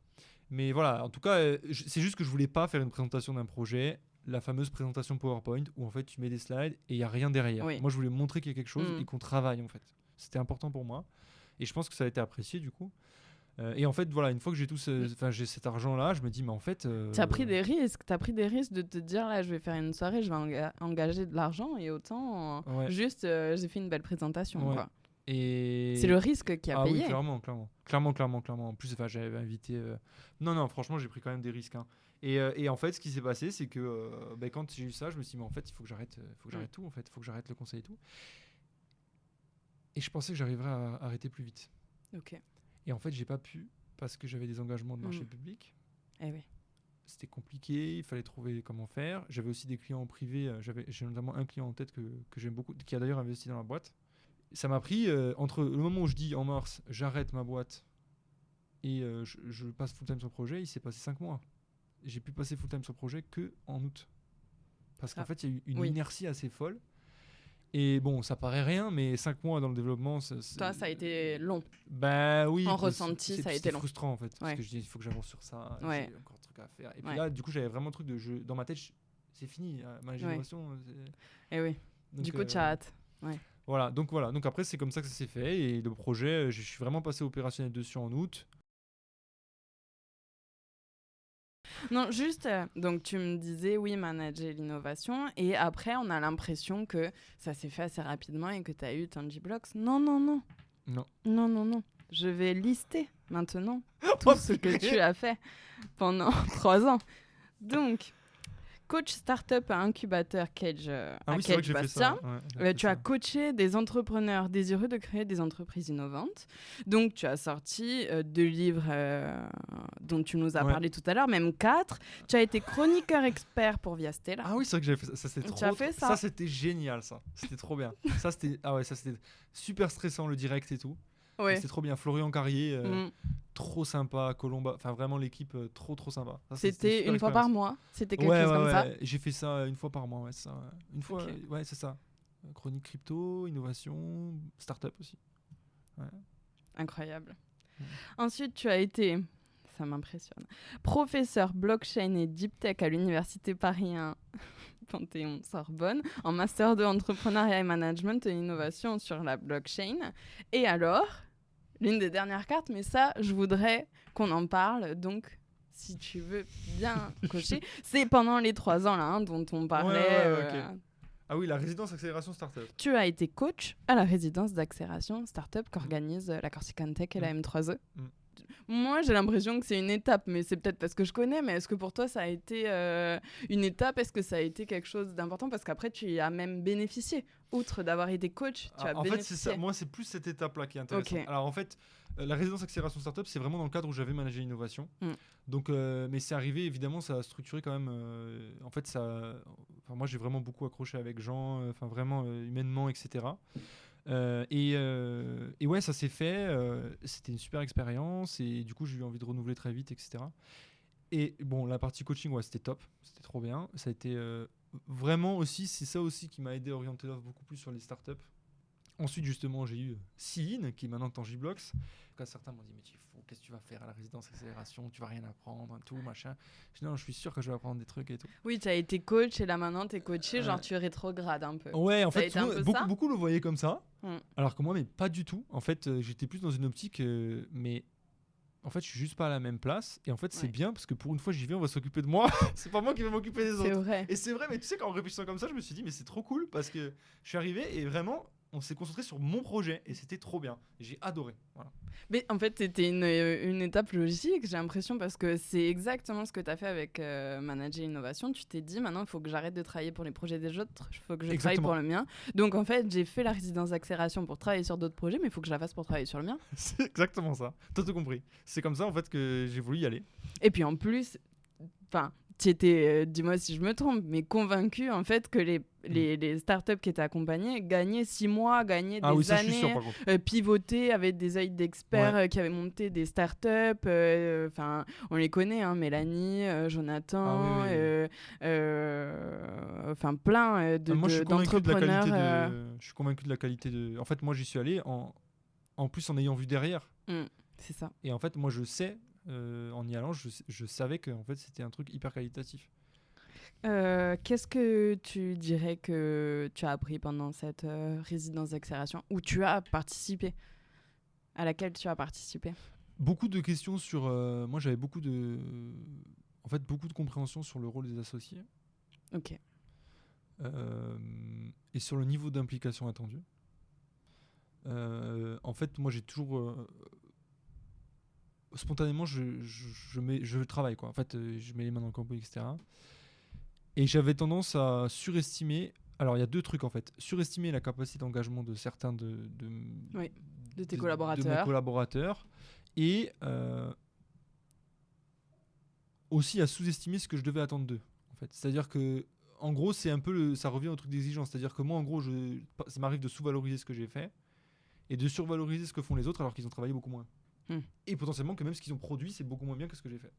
S2: Mais voilà, en tout cas, c'est juste que je voulais pas faire une présentation d'un projet. La fameuse présentation PowerPoint où en fait tu mets des slides et il n'y a rien derrière. Moi je voulais montrer qu'il y a quelque chose et qu'on travaille en fait. C'était important pour moi et je pense que ça a été apprécié du coup. Et en fait voilà, une fois que j'ai cet argent là, je me dis mais en fait...
S3: Tu as pris des risques de te dire là je vais faire une soirée, je vais engager de l'argent et autant juste j'ai fait une belle présentation quoi.
S2: Et...
S3: C'est le risque qui a payé.
S2: Oui, clairement. En plus j'avais invité... Non, franchement j'ai pris quand même des risques. Hein. Et en fait, ce qui s'est passé, c'est que quand j'ai eu ça, je me suis dit, mais en fait, il faut que j'arrête tout, en fait. Il faut que j'arrête le conseil et tout. Et je pensais que j'arriverais à arrêter plus vite.
S3: Ok.
S2: Et en fait, j'ai pas pu parce que j'avais des engagements de marché public.
S3: Eh oui.
S2: C'était compliqué, il fallait trouver comment faire. J'avais aussi des clients en privé. J'ai notamment un client en tête que j'aime beaucoup, qui a d'ailleurs investi dans la boîte. Ça m'a pris, entre le moment où je dis en mars, j'arrête ma boîte et je passe full-time sur le projet, il s'est passé 5 mois. J'ai pu passer full-time sur le projet qu'en août. Parce qu'en fait, il y a eu une inertie assez folle. Et bon, ça paraît rien, mais 5 mois dans le développement,
S3: Toi, ça a été long.
S2: Bah oui.
S3: En ressenti, ça a été long.
S2: C'est frustrant en fait, parce
S3: Ouais.
S2: que je dis il faut que j'avance sur ça,
S3: Ouais.
S2: j'ai encore un truc à faire. Et puis
S3: Ouais.
S2: là, du coup, j'avais vraiment le truc de dans ma tête, c'est fini, ma génération.
S3: Et oui.
S2: Donc,
S3: Du coup, tu as hâte.
S2: Voilà. Donc après, c'est comme ça que ça s'est fait. Et le projet, je suis vraiment passé opérationnel dessus en août.
S3: Non, juste, donc tu me disais, oui, manager l'innovation, et après, on a l'impression que ça s'est fait assez rapidement et que tu as eu Tangiblox. Non.
S2: Non.
S3: Je vais lister maintenant
S2: Oh,
S3: tout ce que
S2: purée.
S3: tu as fait pendant 3 ans. Donc, coach startup à incubateur Cage
S2: Ah
S3: à
S2: oui, c'est vrai que
S3: Cage
S2: j'ai fait ça.
S3: Bastia.
S2: Ouais, j'ai fait
S3: Tu as
S2: ça.
S3: coaché des entrepreneurs désireux de créer des entreprises innovantes. Donc, tu as sorti 2 livres dont tu nous as
S2: Ouais.
S3: parlé tout à l'heure, même 4. Tu as été chroniqueur expert pour Viastel.
S2: Ah oui, c'est vrai que j'avais fait ça. Ça, c'était
S3: Tu
S2: trop.
S3: as fait ça.
S2: Ça, c'était génial, ça. C'était trop bien. Ça, c'était super stressant, le direct et tout.
S3: Ouais.
S2: C'était trop bien. Florian Carrier,
S3: Mm.
S2: trop sympa. Colomba, enfin vraiment l'équipe, trop sympa. Ça,
S3: C'était
S2: super
S3: une fois par
S2: expérience.
S3: mois. C'était quelque
S2: Ouais,
S3: chose comme ça.
S2: J'ai fait ça une fois par mois, ouais, c'est ça. Une fois,
S3: Ok.
S2: ouais, c'est ça. Chronique crypto, innovation, startup aussi.
S3: Incroyable.
S2: Mm.
S3: Ensuite, tu as été, ça m'impressionne, professeur blockchain et deep tech à l'université Paris 1 Panthéon-Sorbonne, en master de entrepreneuriat et management et innovation sur la blockchain. Et alors, l'une des dernières cartes, mais ça, je voudrais qu'on en parle, donc si tu veux bien cocher, c'est pendant les 3 ans là, dont on parlait.
S2: Ouais, ok. Ah oui, la résidence accélération startup.
S3: Tu as été coach à la résidence d'accélération startup qu'organise la Corsican Tech et la M3E.
S2: Mm.
S3: Moi, j'ai l'impression que c'est une étape, mais c'est peut-être parce que je connais. Mais est-ce que pour toi, ça a été une étape? Est-ce que ça a été quelque chose d'important? Parce qu'après, tu y as même bénéficié. Outre d'avoir été coach, tu as
S2: En fait,
S3: bénéficié.
S2: c'est ça. Moi, c'est plus cette étape-là qui est intéressante.
S3: Ok.
S2: Alors, en fait, la résidence accélération startup, c'est vraiment dans le cadre où j'avais managé l'innovation.
S3: Mm.
S2: Donc, mais c'est arrivé, évidemment, ça a structuré quand même. En fait, moi, j'ai vraiment beaucoup accroché avec Jean, vraiment humainement, etc. Et ouais, ça s'est fait. C'était une super expérience et du coup, j'ai eu envie de renouveler très vite, etc. Et bon, la partie coaching, ouais, c'était top, c'était trop bien. Ça a été vraiment aussi, c'est ça aussi qui m'a aidé à orienter l'offre beaucoup plus sur les startups. Ensuite, justement, j'ai eu Céline, qui est maintenant Tangiblox. Quand certains m'ont dit, mais qu'est-ce que tu vas faire à la résidence accélération? Tu vas rien apprendre, tout, machin. Je dis, non, je suis sûr que je vais apprendre des trucs et tout.
S3: Oui, tu as été coach et là maintenant, tu es coaché, genre tu rétrogrades un peu.
S2: Ouais, en
S3: Ça a
S2: fait,
S3: été un peu ça
S2: beaucoup le voyaient comme ça.
S3: Mm.
S2: Alors que moi, mais pas du tout. En fait, j'étais plus dans une optique, mais en fait, je suis juste pas à la même place. Et en fait, c'est
S3: Ouais.
S2: bien parce que pour une fois, j'y vais, on va s'occuper de moi. C'est pas moi qui vais m'occuper des
S3: C'est
S2: autres.
S3: vrai.
S2: Et c'est vrai, mais tu sais, qu'en réfléchissant comme ça, je me suis dit, mais c'est trop cool parce que je suis arrivé et vraiment, on s'est concentré sur mon projet et c'était trop bien. J'ai adoré. Voilà.
S3: Mais en fait, c'était une étape logique, j'ai l'impression, parce que c'est exactement ce que tu as fait avec Manager Innovation. Tu t'es dit, maintenant, il faut que j'arrête de travailler pour les projets des autres, il faut que je travaille
S2: Exactement.
S3: pour le mien. Donc, en fait, j'ai fait la résidence d'accélération pour travailler sur d'autres projets, mais il faut que je la fasse pour travailler sur le mien.
S2: C'est exactement ça. T'as tout compris. C'est comme ça, en fait, que j'ai voulu y aller.
S3: Et puis, en plus, tu étais, dis-moi si je me trompe, mais convaincu, en fait, que les startups qui étaient accompagnées gagnaient 6 mois, gagnaient
S2: Ah
S3: des
S2: oui, ça, je suis
S3: années.
S2: sûr, par contre.
S3: Pivoter avec des œils d'experts qui avaient monté des startups. Enfin, on les connaît, hein, Mélanie, Jonathan,
S2: Ah oui,
S3: enfin plein
S2: Moi, je suis convaincu de la
S3: d'entrepreneurs.
S2: qualité de. Je suis convaincu de la qualité de. En fait, moi, j'y suis allé en plus en ayant vu derrière.
S3: C'est ça.
S2: Et en fait, moi, je sais, en y allant, je savais que en fait, c'était un truc hyper qualitatif.
S3: Qu'est-ce que tu dirais que tu as appris pendant cette résidence d'accélération où tu as participé, à laquelle tu as participé?
S2: Beaucoup de questions sur. Moi, j'avais beaucoup de compréhension sur le rôle des associés.
S3: Ok.
S2: Et sur le niveau d'implication attendu. En fait, moi, j'ai toujours. Spontanément, je travaille, quoi. En fait, je mets les mains dans le cambouis, etc. Et j'avais tendance à surestimer. Alors, il y a 2 trucs, en fait. Surestimer la capacité d'engagement de certains de
S3: tes
S2: de
S3: collaborateurs.
S2: mes collaborateurs. Et aussi à sous-estimer ce que je devais attendre d'eux, en fait. C'est-à-dire que, en gros, c'est un peu ça revient au truc d'exigence. C'est-à-dire que moi, en gros, ça m'arrive de sous-valoriser ce que j'ai fait et de survaloriser ce que font les autres alors qu'ils ont travaillé beaucoup moins. Et potentiellement que même ce qu'ils ont produit, c'est beaucoup moins bien que ce que j'ai fait.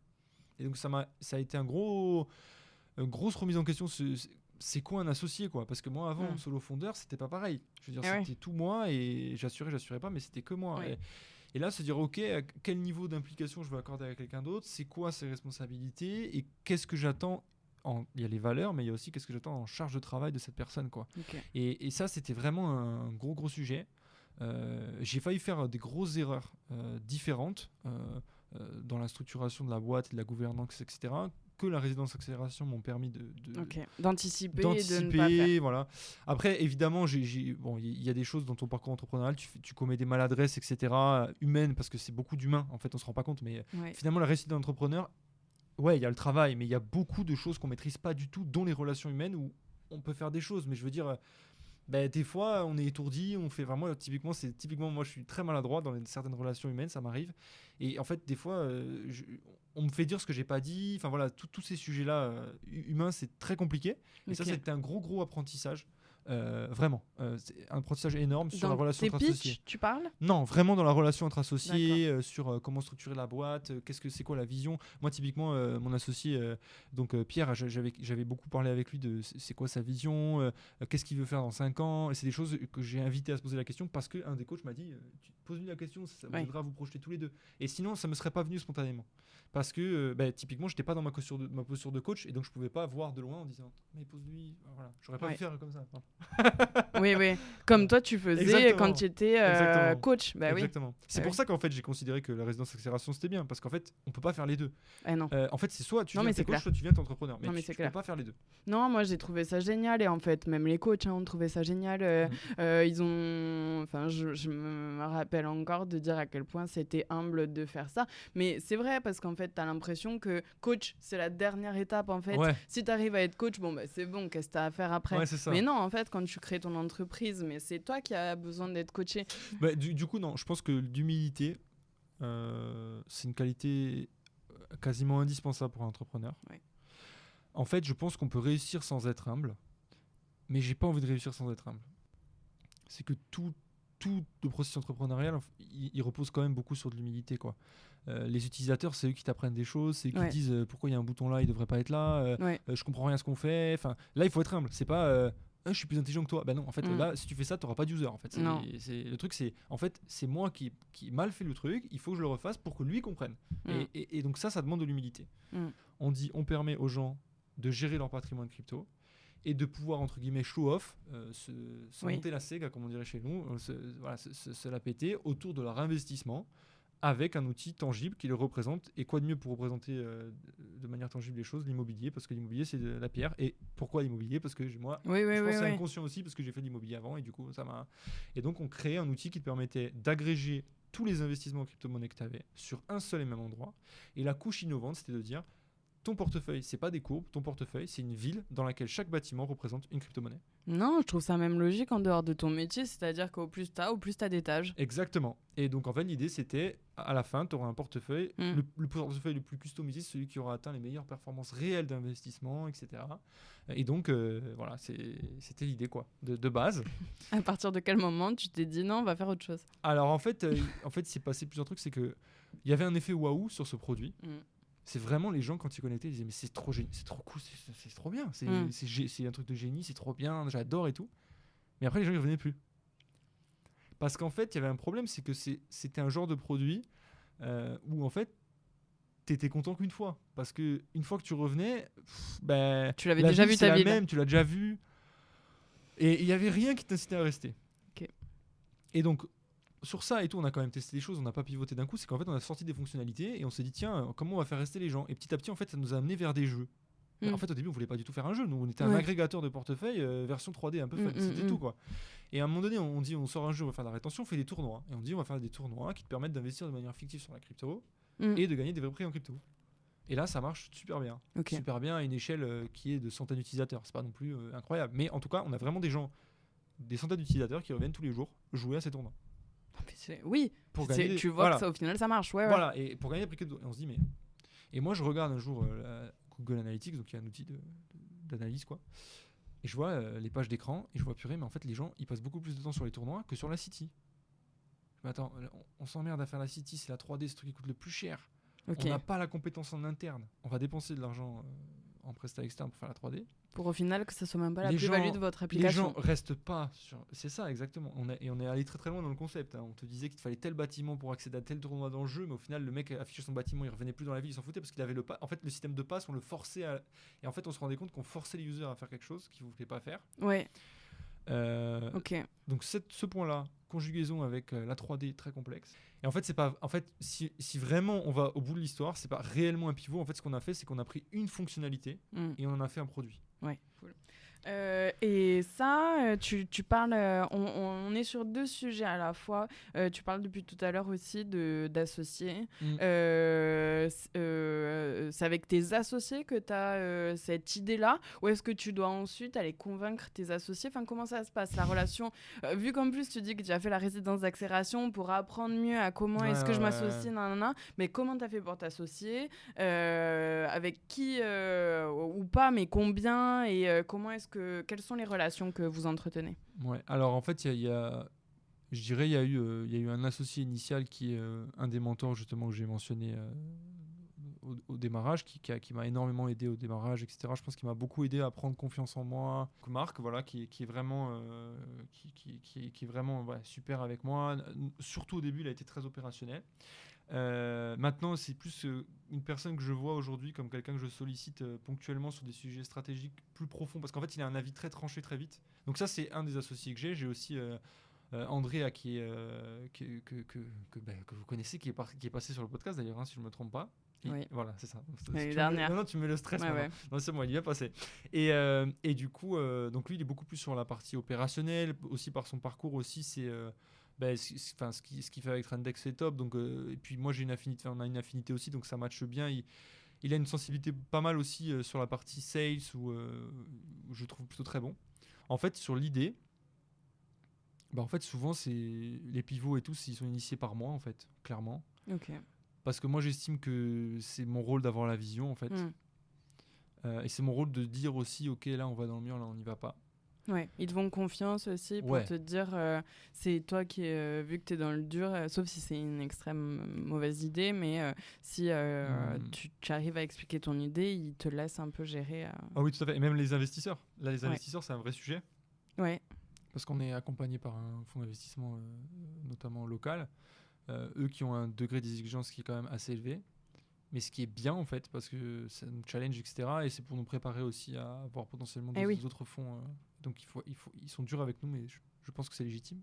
S2: Et donc, ça a été une grosse remise en question. c'est quoi un associé, quoi? Parce que moi, avant, solo fondeur, c'était pas pareil. Je veux dire, c'était tout moi et j'assurais pas, mais c'était que moi.
S3: Ouais.
S2: Et là, se dire, ok, à quel niveau d'implication je veux accorder avec quelqu'un d'autre, c'est quoi ses responsabilités et qu'est-ce que j'attends. Il y a les valeurs, mais il y a aussi qu'est-ce que j'attends en charge de travail de cette personne, quoi.
S3: Ok.
S2: Et ça, c'était vraiment un gros sujet. J'ai failli faire des grosses erreurs différentes dans la structuration de la boîte, de la gouvernance, etc., que la résidence accélération m'ont permis
S3: d'anticiper et de ne pas faire.
S2: Voilà. Après, évidemment, il y a des choses dans ton parcours entrepreneurial, tu commets des maladresses, etc., humaines, parce que c'est beaucoup d'humains, en fait, on se rend pas compte, mais finalement, la réussite d'entrepreneur, il y a le travail, mais il y a beaucoup de choses qu'on maîtrise pas du tout, dont les relations humaines, où on peut faire des choses, mais je veux dire... des fois on est étourdi, on fait vraiment typiquement moi je suis très maladroit dans certaines relations humaines, ça m'arrive, et en fait des fois on me fait dire ce que j'ai pas dit, enfin voilà, tous ces sujets là humains, c'est très compliqué, et ça c'était un gros apprentissage. Vraiment, c'est un apprentissage énorme sur la relation entre associés.
S3: Tu parles?
S2: Non, vraiment dans la relation entre associés, sur comment structurer la boîte, c'est quoi la vision. Moi, typiquement, mon associé, donc Pierre, j'avais beaucoup parlé avec lui de c'est quoi sa vision, qu'est-ce qu'il veut faire dans 5 ans. Et c'est des choses que j'ai invité à se poser la question parce qu'un des coachs m'a dit pose-lui la question, ça vous aidera à vous projeter tous les deux. Et sinon, ça me serait pas venu spontanément. Parce que typiquement, j'étais pas dans ma posture de coach et donc je pouvais pas voir de loin en disant mais pose-lui, voilà, j'aurais pas pu faire comme ça.
S3: Oui, comme toi tu faisais quand tu étais coach.
S2: Exactement. C'est pour ça qu'en fait j'ai considéré que la résidence accélération c'était bien, parce qu'en fait on peut pas faire les deux.
S3: Non.
S2: En fait c'est soit tu viens coach, soit tu viens entrepreneur, mais tu peux pas faire les deux.
S3: Non, moi j'ai trouvé ça génial, et en fait même les coachs ont trouvé ça génial. Ils ont, enfin je me rappelle encore de dire à quel point c'était humble de faire ça, mais c'est vrai parce qu'en fait t'as l'impression que coach c'est la dernière étape en fait. Si t'arrives à être coach, c'est bon, qu'est-ce que t'as à faire après? Mais non, en fait quand tu crées ton entreprise, mais c'est toi qui as besoin d'être coaché.
S2: Du coup non, je pense que l'humilité c'est une qualité quasiment indispensable pour un entrepreneur. En fait je pense qu'on peut réussir sans être humble, mais j'ai pas envie de réussir sans être humble. C'est que tout le processus entrepreneurial il repose quand même beaucoup sur de l'humilité, quoi. Les utilisateurs, c'est eux qui t'apprennent des choses, c'est eux qui disent pourquoi il y a un bouton là, il devrait pas être là, je comprends rien à ce qu'on fait. Enfin, là il faut être humble, c'est pas je suis plus intelligent que toi. Non, en fait là si tu fais ça, tu n'auras pas d'user en fait. Le truc c'est en fait c'est moi qui mal fait le truc, il faut que je le refasse pour que lui comprenne. Et donc ça demande de l'humilité. On permet aux gens de gérer leur patrimoine crypto et de pouvoir entre guillemets show off, se monter la Sega comme on dirait chez nous, se la péter autour de leur investissement avec un outil tangible qui le représente. Et quoi de mieux pour représenter de manière tangible les choses? L'immobilier, parce que l'immobilier c'est de la pierre. Et pourquoi l'immobilier? Parce que moi je pense que c'est inconscient aussi, parce que j'ai fait de l'immobilier avant et du coup ça m'a... Et donc on créait un outil qui te permettait d'agréger tous les investissements en crypto-monnaie que tu avais sur un seul et même endroit. Et la couche innovante, c'était de dire ton portefeuille, c'est pas des courbes, ton portefeuille, c'est une ville dans laquelle chaque bâtiment représente une crypto-monnaie.
S3: Non, je trouve ça même logique en dehors de ton métier, c'est-à-dire qu'au plus t'as d'étages.
S2: Exactement. Et donc en fait, l'idée c'était, à la fin, tu auras un portefeuille, le portefeuille le plus customisé, celui qui aura atteint les meilleures performances réelles d'investissement, etc. Et donc voilà, c'était l'idée quoi, de base.
S3: À partir de quel moment tu t'es dit non, on va faire autre chose?
S2: Alors en fait, il s'est passé plusieurs trucs, c'est que il y avait un effet waouh sur ce produit. C'est vraiment les gens quand ils connaissaient, ils disaient mais c'est trop cool, c'est trop bien, c'est un truc de génie, c'est trop bien, j'adore et tout. Mais après les gens ils revenaient plus. Parce qu'en fait il y avait un problème, c'est que c'était un genre de produit où en fait t'étais content qu'une fois. Parce que une fois que tu revenais,
S3: tu l'avais déjà vu ta vie.
S2: Tu l'as déjà vu. Et il n'y avait rien qui t'incitait à rester. Et donc sur ça et tout, on a quand même testé des choses, on n'a pas pivoté d'un coup, c'est qu'en fait on a sorti des fonctionnalités et on s'est dit tiens, comment on va faire rester les gens? Et petit à petit en fait ça nous a amené vers des jeux. En fait au début on voulait pas du tout faire un jeu, nous on était un agrégateur de portefeuille version 3D un peu fun, c'était tout quoi. Et à un moment donné on dit on sort un jeu, on va faire de la rétention, on fait des tournois. Et on dit on va faire des tournois qui te permettent d'investir de manière fictive sur la crypto et de gagner des vrais prix en crypto. Et là ça marche super bien. Super bien à une échelle qui est de centaines d'utilisateurs, c'est pas non plus incroyable. Mais en tout cas on a vraiment des centaines d'utilisateurs qui reviennent tous les jours jouer à ces tournois.
S3: Oui, tu vois que ça, au final ça marche.
S2: Voilà, et pour gagner des prix, on se dit mais... Et moi je regarde un jour Google Analytics, donc il y a un outil d'analyse quoi, et je vois les pages d'écran et je vois purée mais en fait les gens ils passent beaucoup plus de temps sur les tournois que sur la City. Mais attends, on s'emmerde à faire la City, c'est la 3D, ce truc qui coûte le plus cher. On n'a pas la compétence en interne, on va dépenser de l'argent en prestat externe pour faire la 3D.
S3: Pour au final que ça soit même pas la
S2: Les
S3: plus-value
S2: gens-
S3: de votre
S2: Les
S3: application.
S2: gens restent pas sur. C'est ça, exactement. On est allé très très loin dans le concept. On te disait qu'il te fallait tel bâtiment pour accéder à tel tournoi dans le jeu, mais au final, le mec affichait son bâtiment, il revenait plus dans la ville, il s'en foutait parce qu'il avait le pas. En fait, le système de passe, on le forçait à. Et en fait, on se rendait compte qu'on forçait les users à faire quelque chose qu'ils ne voulaient pas faire.
S3: Ouais,
S2: Euh,
S3: ok.
S2: donc ce point-là, conjugaison avec la 3D très complexe. Et en fait, c'est pas. En fait, si vraiment on va au bout de l'histoire, c'est pas réellement un pivot. En fait, ce qu'on a fait, c'est qu'on a pris une fonctionnalité et on en a fait un produit.
S3: Ouais, cool. Et ça, tu parles, on est sur 2 sujets à la fois. Tu parles depuis tout à l'heure aussi d'associés. C'est avec tes associés que tu as cette idée-là, ou est-ce que tu dois ensuite aller convaincre tes associés? Enfin, comment ça se passe, la relation? Vu qu'en plus, tu dis que tu as fait la résidence d'accélération pour apprendre mieux à comment est-ce que je m'associe, nanana, mais comment tu as fait pour t'associer? Avec qui ou pas, mais combien? Et quelles sont les relations que vous entretenez?
S2: Ouais. Alors en fait, je dirais, il y a eu un associé initial qui est un des mentors justement que j'ai mentionné au démarrage, qui m'a énormément aidé au démarrage, etc. Je pense qu'il m'a beaucoup aidé à prendre confiance en moi. Marc, voilà, qui est vraiment, qui est vraiment ouais, super avec moi. Surtout au début, il a été très opérationnel. Maintenant, c'est plus une personne que je vois aujourd'hui comme quelqu'un que je sollicite ponctuellement sur des sujets stratégiques plus profonds, parce qu'en fait, il a un avis très tranché très vite. Donc ça, c'est un des associés que j'ai. J'ai aussi Andrea que vous connaissez, qui est passé sur le podcast d'ailleurs, hein, si je ne me trompe pas.
S3: Oui.
S2: Voilà, c'est ça.
S3: L'année dernière.
S2: Non, tu me mets le stress.
S3: Ouais.
S2: Non, c'est bon, il y est passé. Et du coup, donc lui, il est beaucoup plus sur la partie opérationnelle, aussi par son parcours aussi, c'est... ce qu'il fait avec Trendex, c'est top. Donc, et puis moi, on a une affinité aussi, donc ça matche bien. Il a une sensibilité pas mal aussi sur la partie sales, où je trouve plutôt très bon. En fait, sur l'idée, en fait, souvent, c'est les pivots et tout, ils sont initiés par moi, en fait, clairement.
S3: Ok.
S2: Parce que moi, j'estime que c'est mon rôle d'avoir la vision, en fait. Et c'est mon rôle de dire aussi, ok, là, on va dans le mur, là, on n'y va pas.
S3: Ouais, ils te font confiance aussi pour te dire c'est toi qui, vu que tu es dans le dur, sauf si c'est une extrême mauvaise idée, mais si tu arrives à expliquer ton idée, ils te laissent un peu gérer.
S2: Ah oui, tout à fait. Et même les investisseurs. Là, les investisseurs, c'est un vrai sujet.
S3: Ouais.
S2: Parce qu'on est accompagné par un fonds d'investissement, notamment local, eux qui ont un degré d'exigence qui est quand même assez élevé. Mais ce qui est bien en fait, parce que ça nous challenge, etc. Et c'est pour nous préparer aussi à avoir potentiellement des autres fonds. Donc ils sont durs avec nous, mais je pense que c'est légitime.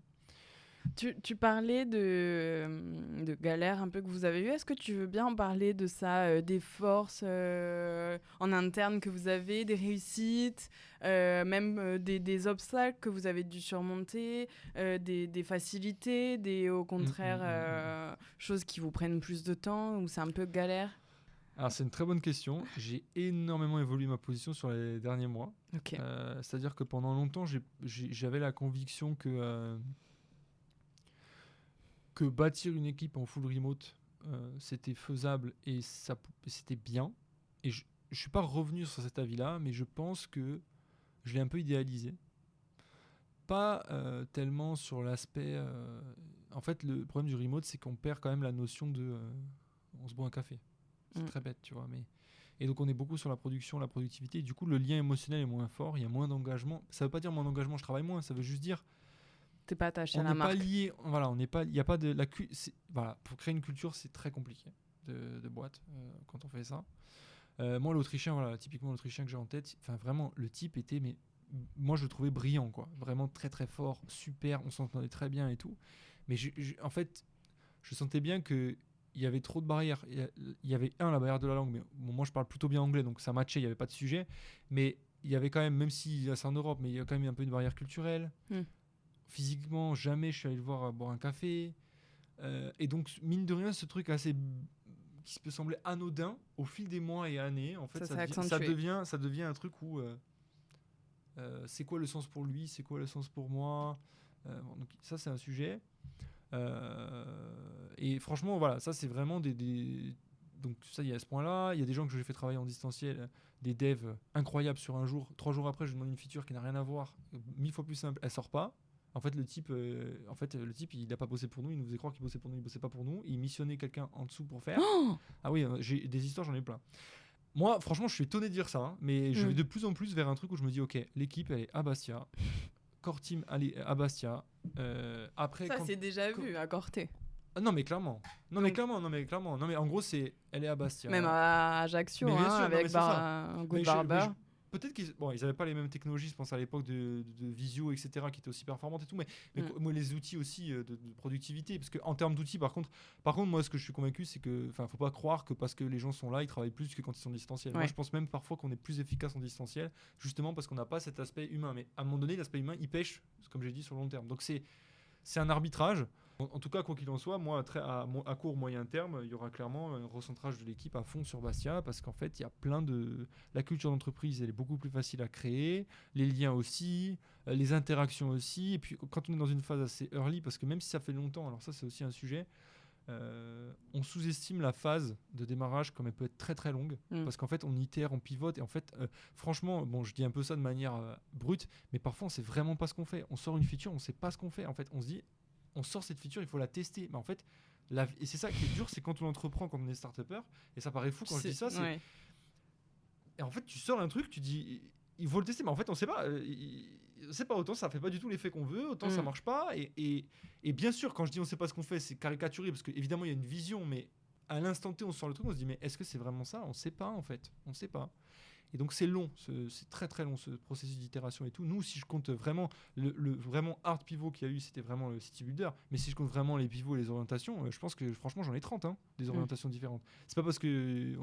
S3: Tu parlais de galères un peu que vous avez eues. Est-ce que tu veux bien en parler de ça, des forces en interne que vous avez, des réussites, même des obstacles que vous avez dû surmonter, des facilités, au contraire, choses qui vous prennent plus de temps, ou c'est un peu galère?
S2: Alors c'est une très bonne question. J'ai énormément évolué ma position sur les derniers mois.
S3: Okay.
S2: C'est-à-dire que pendant longtemps, j'avais la conviction que bâtir une équipe en full remote, c'était faisable et c'était bien. Et je ne suis pas revenu sur cet avis-là, mais je pense que je l'ai un peu idéalisé. Pas tellement sur l'aspect... En fait, le problème du remote, c'est qu'on perd quand même la notion de... on se boit un café. C'est très bête, tu vois. Et donc, on est beaucoup sur la production, la productivité. Et du coup, le lien émotionnel est moins fort. Il y a moins d'engagement. Ça ne veut pas dire moins d'engagement, je travaille moins. Ça veut juste dire...
S3: T'es pas attaché à la marque.
S2: On n'est pas lié. Voilà, on n'est pas... Il n'y a pas de... Voilà, pour créer une culture, c'est très compliqué de boîte quand on fait ça. Moi, l'Autrichien, voilà, typiquement l'Autrichien que j'ai en tête, enfin, vraiment, le type était... mais moi, je le trouvais brillant, quoi. Vraiment très, très fort, super. On s'entendait très bien et tout. Mais en fait, je sentais bien que il y avait trop de barrières. Il y avait la barrière de la langue, mais bon, moi je parle plutôt bien anglais, donc ça matchait, il n'y avait pas de sujet. Mais il y avait quand même si c'est en Europe, mais il y a quand même un peu une barrière culturelle. Physiquement, jamais je suis allé le voir boire un café. Et donc, mine de rien, ce truc assez qui peut sembler anodin, au fil des mois et années, en fait, ça devient un truc où c'est quoi le sens pour lui, c'est quoi le sens pour moi. Donc ça, c'est un sujet. Et franchement, voilà, ça c'est vraiment donc ça, il y a ce point-là. Il y a des gens que j'ai fait travailler en distanciel, des devs incroyables sur un jour. 3 jours après, je lui demande une feature qui n'a rien à voir, 1000 fois plus simple, elle sort pas. En fait, le type, il n'a pas bossé pour nous, il nous faisait croire qu'il bossait pour nous, il bossait pas pour nous. Il missionnait quelqu'un en dessous pour faire. Ah oui, j'ai des histoires, j'en ai plein. Moi, franchement, je suis étonné de dire ça, hein, mais je vais de plus en plus vers un truc où je me dis, ok, l'équipe, elle est à Bastia, Core Team, elle est à Bastia. Après,
S3: Ça, c'est déjà vu à Corté.
S2: Non mais clairement, non mais en gros elle est à Bastia.
S3: Même à Ajaccio,
S2: mais bien sûr,
S3: avec
S2: un
S3: Good Barber.
S2: Peut-être qu'ils n'avaient pas les mêmes technologies, je pense à l'époque de visio, etc., qui étaient aussi performantes et tout, mais moi, les outils aussi de productivité, parce qu'en termes d'outils, par contre, moi, ce que je suis convaincu, c'est que, faut pas croire que parce que les gens sont là, ils travaillent plus que quand ils sont en distanciel. Moi, je pense même parfois qu'on est plus efficace en distanciel, justement parce qu'on n'a pas cet aspect humain. Mais à un moment donné, l'aspect humain, il pêche, comme j'ai dit, sur le long terme. Donc c'est un arbitrage. En tout cas, quoi qu'il en soit, moi, à court, moyen terme, il y aura clairement un recentrage de l'équipe à fond sur Bastia, parce qu'en fait, il y a plein de... La culture d'entreprise, elle est beaucoup plus facile à créer, les liens aussi, les interactions aussi, et puis quand on est dans une phase assez early, parce que même si ça fait longtemps, alors ça, c'est aussi un sujet, on sous-estime la phase de démarrage comme elle peut être très très longue, parce qu'en fait, on itère, on pivote, et en fait, franchement, bon, je dis un peu ça de manière brute, mais parfois, on sait vraiment pas ce qu'on fait. On sort une feature, on sait pas ce qu'on fait. En fait, on se dit... On sort cette feature, il faut la tester. Mais en fait, et c'est ça qui est dur, c'est quand on entreprend, quand on est start-upper, et ça paraît fou quand je dis ça, c'est... Ouais. Et en fait, tu sors un truc, tu dis, il faut le tester, mais en fait, on sait pas. C'est pas autant, ça fait pas du tout l'effet qu'on veut, autant ça marche pas. Et bien sûr, quand je dis on sait pas ce qu'on fait, c'est caricaturé, parce qu'évidemment, il y a une vision, mais à l'instant T, on sort le truc, on se dit, mais est-ce que c'est vraiment ça ? On sait pas, en fait. On sait pas. Et donc c'est long, c'est très très long ce processus d'itération et tout. Nous, si je compte vraiment le vraiment hard pivot qu'il y a eu, c'était vraiment le City Builder. Mais si je compte vraiment les pivots et les orientations, je pense que franchement j'en ai 30, des orientations différentes. C'est pas parce que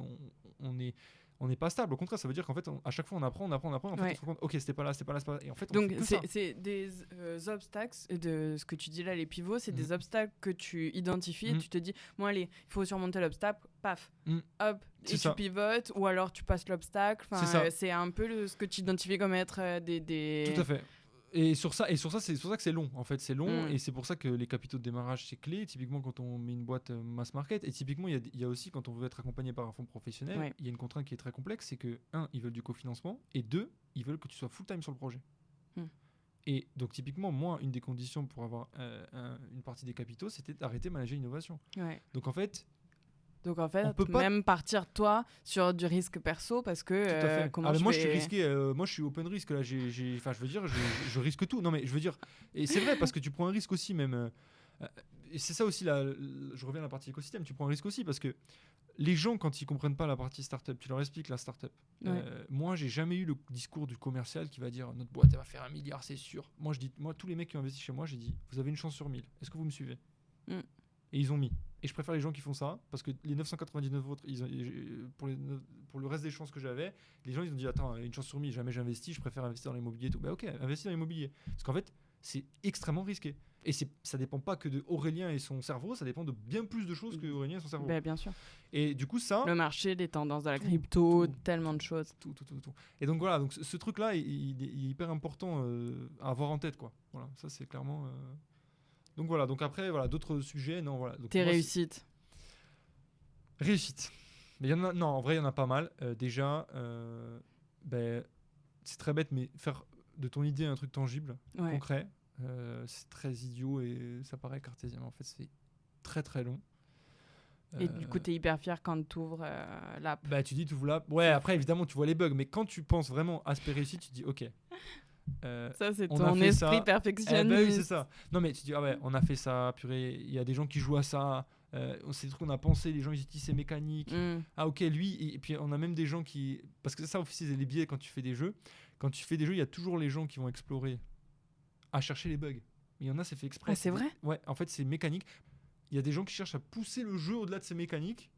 S2: on n'est pas stable. Au contraire, ça veut dire qu'en fait, à chaque fois, on apprend. En fait, on se rend compte, ok, c'était pas là. Et en fait,
S3: donc, c'est des obstacles, de ce que tu dis là, les pivots, c'est des obstacles que tu identifies et tu te dis, bon, allez, il faut surmonter l'obstacle, paf, hop, et tu pivotes, ou alors tu passes l'obstacle. C'est un peu ce que tu identifies comme être des...
S2: Tout à fait. Et sur ça, c'est pour ça que c'est long. En fait, c'est long et c'est pour ça que les capitaux de démarrage c'est clé. Typiquement, quand on met une boîte mass market, et typiquement, il y a aussi quand on veut être accompagné par un fonds professionnel, il y a une contrainte qui est très complexe, c'est que 1, ils veulent du cofinancement et 2, ils veulent que tu sois full time sur le projet. Et donc typiquement, moi, une des conditions pour avoir une partie des capitaux, c'était d'arrêter de manager l'innovation. Donc en fait,
S3: on peut même partir toi sur du risque perso parce que
S2: comment moi je suis risqué, moi je suis open risk là, je veux dire, je risque tout. Non mais je veux dire, et c'est vrai parce que tu prends un risque aussi même. Et c'est ça aussi là, je reviens à la partie écosystème. Tu prends un risque aussi parce que les gens quand ils comprennent pas la partie startup, tu leur expliques la startup. Moi j'ai jamais eu le discours du commercial qui va dire notre boîte elle va faire 1 milliard c'est sûr. Moi tous les mecs qui ont investi chez moi, j'ai dit vous avez une chance sur 1000. Est-ce que vous me suivez? Et ils ont mis. Et je préfère les gens qui font ça, parce que les 999 autres, pour le reste des chances que j'avais, les gens ils ont dit attends, une chance sur 1000, jamais j'investis, je préfère investir dans l'immobilier et tout. Bah ok, investis dans l'immobilier. Parce qu'en fait, c'est extrêmement risqué. Et ça dépend pas que d'Aurélien et son cerveau, ça dépend de bien plus de choses que Aurélien et son cerveau.
S3: Bah, bien sûr.
S2: Et du coup, ça...
S3: Le marché, les tendances de la crypto, tellement de choses.
S2: Tout. Et donc voilà, donc ce truc-là, il est hyper important à avoir en tête, quoi. Voilà, ça c'est clairement... Donc voilà, donc après, voilà, d'autres sujets, non, voilà. Donc
S3: tes réussites.
S2: Réussite. Mais en vrai, il y en a pas mal. Déjà, c'est très bête, mais faire de ton idée un truc tangible, concret, c'est très idiot et ça paraît cartésien. En fait, c'est très très long.
S3: Et du coup, tu es hyper fier quand tu ouvres l'app.
S2: Bah, tu dis, tu ouvres l'app. Ouais, après, évidemment, tu vois les bugs, mais quand tu penses vraiment aspect réussite, tu dis, ok.
S3: Ça, c'est ton esprit perfectionniste.
S2: Oui, c'est ça. Non, mais tu dis, ah ouais, on a fait ça, purée, il y a des gens qui jouent à ça. C'est des trucs qu'on a pensé, les gens ils utilisent ces mécaniques. Ah ok, lui, et puis on a même des gens qui... Parce que ça aussi, c'est les biais quand tu fais des jeux. Quand tu fais des jeux, il y a toujours les gens qui vont explorer à chercher les bugs. Il y en a, c'est fait exprès.
S3: Ah, c'est vrai ?
S2: Ouais, en fait, c'est mécanique. Il y a des gens qui cherchent à pousser le jeu au-delà de ces mécaniques